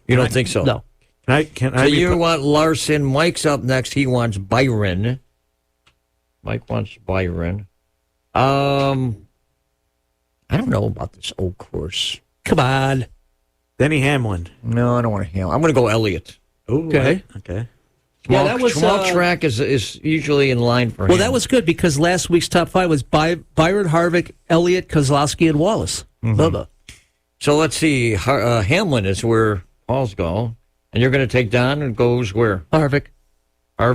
You don't think so? No. So you want Larson. Mike's up next. He wants Byron. Mike wants Byron. I don't know about this old course. Come on. Denny Hamlin. No, I don't want to Hamlin. I'm going to go Elliott. Ooh, okay. Small track is usually in line for him. Well, that was good because last week's top 5 was Byron, Harvick, Elliott, Kozlowski, and Wallace. Bubba. So let's see. Hamlin is where Paul's going. And you're going to take Don and goes where? Harvick. All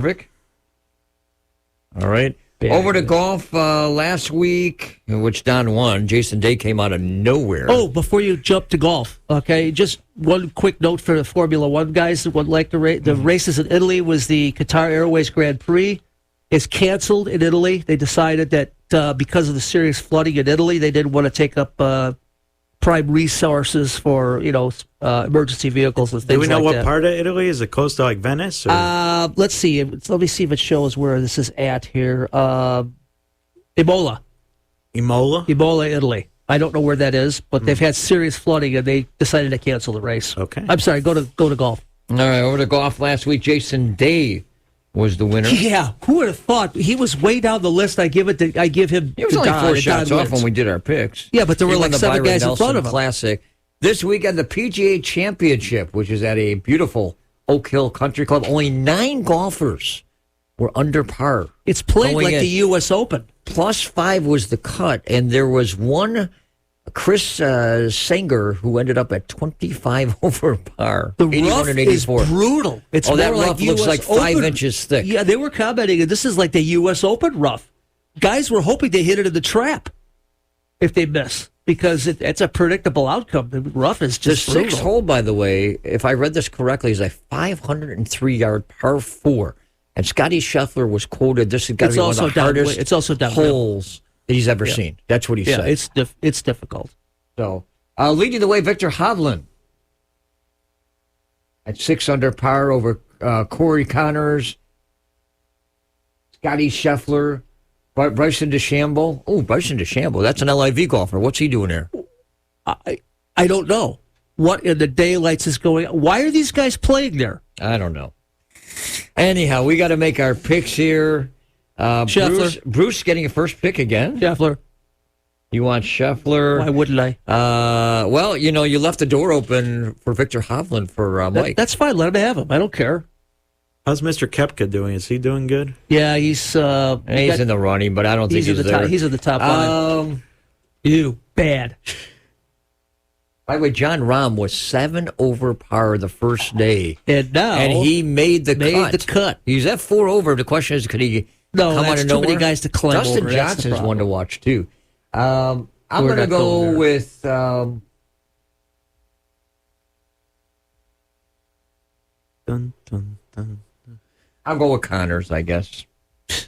right. Over to golf last week, which Don won. Jason Day came out of nowhere. Oh, before you jump to golf, okay, just one quick note for the Formula One guys that would like the races in Italy was the Qatar Airways Grand Prix. It's canceled in Italy. They decided that because of the serious flooding in Italy, they didn't want to take up prime resources for emergency vehicles and things like that. Do we know what part of Italy? Is it close to like Venice? Or? Let's see. Let me see if it shows where this is at here. Imola, Italy. I don't know where that is, but they've had serious flooding and they decided to cancel the race. Okay. I'm sorry. Go to golf. All right. Over to golf last week. Jason Day was the winner. Yeah. Who would have thought? He was way down the list. I give him. He was only 4 shots off when we did our picks. Yeah, but there were like 7 guys in front of him. Classic. This weekend, the PGA Championship, which is at a beautiful Oak Hill Country Club. Only 9 golfers were under par. It's played like the U.S. Open. +5 was the cut, and there was one, Chris Sanger, who ended up at 25 over par. The rough is brutal. It's that more rough like looks US like 5 Open. inches thick. Yeah, they were commenting, this is like the U.S. Open rough. Guys were hoping they hit it in the trap if they miss, because it's a predictable outcome. The rough is just the 6th hole, by the way, if I read this correctly, is a 503-yard par 4. And Scotty Scheffler was quoted, this has got to be one of the hardest holes that he's ever seen. That's what he said. It's difficult. So, leading the way, Victor Hovland at 6 under par over Corey Connors, Scotty Scheffler, Bryson DeChambeau. Oh, Bryson DeChambeau, that's an LIV golfer. What's he doing there? I don't know. What in the daylights is going on? Why are these guys playing there? I don't know. Anyhow, we got to make our picks here. Bruce getting a first pick again. Scheffler. You want Scheffler? Why wouldn't I? Well, you left the door open for Victor Hovland for Mike. That's fine. Let him have him. I don't care. How's Mr. Koepka doing? Is he doing good? Yeah, he's in the running, but I don't think he's there. He's in the top 5. You bad. By the way, John Rahm was 7 over par the first day. And he made the cut. He's at 4 over. The question is, could he come out of nowhere? Too many guys to climb Dustin over. Johnson's one to watch, too. I'm going to go with Dun, dun, dun. I'll go with Connors, I guess. See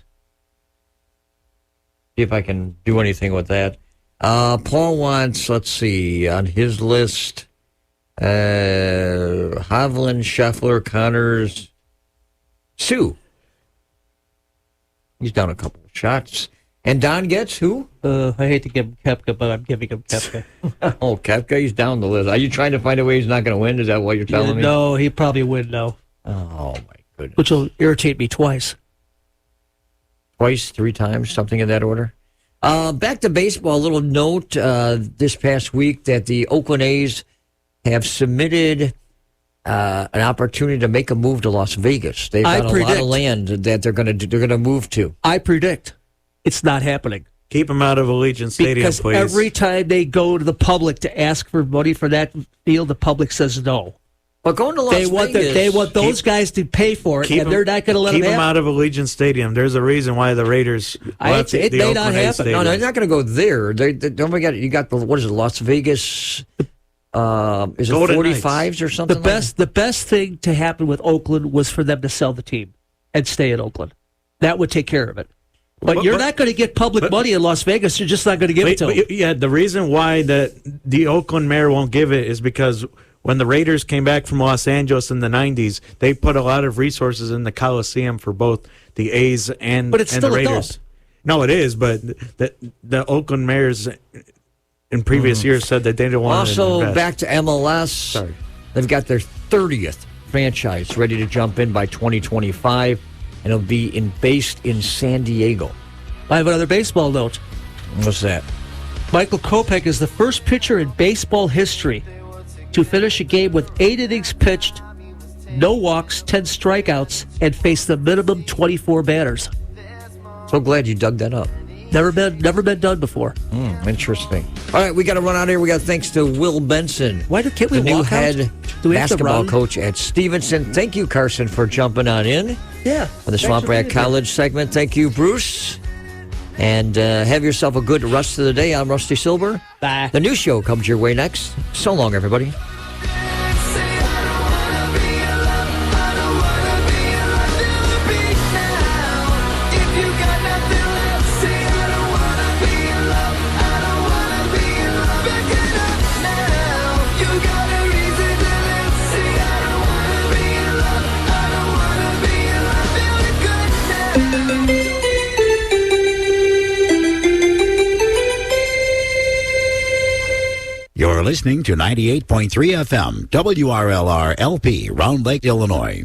if I can do anything with that. Paul wants, let's see, on his list, Hovland, Scheffler, Connors, Sue. He's down a couple of shots. And Don gets who? I hate to give him Koepka, but I'm giving him Koepka. Oh, Koepka, he's down the list. Are you trying to find a way he's not going to win? Is that what you're telling me? No, he'd probably win, no. Oh, my goodness. Which will irritate me twice. Twice, 3 times, something in that order. Back to baseball, a little note this past week that the Oakland A's have submitted an opportunity to make a move to Las Vegas. They've got a lot of land that they're going to move to. I predict it's not happening. Keep them out of Allegiant Stadium, because please. Every time they go to the public to ask for money for that field, the public says no. But going to Las Vegas, they want those guys to pay for it, and they're not going to let them keep them out of Allegiant Stadium. There's a reason why the Raiders left it the may Oakland not A's happen. stadium. No, they're not going to go there. They don't forget, you got the, what is it, Las Vegas? Is it Golden 45s Knights. or something? The best thing to happen with Oakland was for them to sell the team and stay in Oakland. That would take care of it. But you're not going to get public money in Las Vegas. You're just not going to give it to them. Yeah, the reason why the Oakland mayor won't give it is because when the Raiders came back from Los Angeles in the 90s, they put a lot of resources in the Coliseum for both the A's and the Raiders. No, it is, but the Oakland mayors in previous years said that they didn't want to Also, invest. back to MLS. Sorry. They've got their 30th franchise ready to jump in by 2025, and it'll be based in San Diego. I have another baseball note. What's that? Michael Kopech is the first pitcher in baseball history to finish a game with 8 innings pitched, no walks, 10 strikeouts, and face the minimum 24 batters. So glad you dug that up. Never been done before. Interesting. All right, we got to run out here. We got thanks to Will Benson, can't we the new walk out? head Do we have to basketball run? coach at Stevenson. Thank you, Carson, for jumping on in. Yeah. For the Swamp Rat College segment. Thank you, Bruce. And have yourself a good rest of the day. I'm Rusty Silber. Bye. The new show comes your way next. So long, everybody. You're listening to 98.3 FM, WRLR LP, Round Lake, Illinois.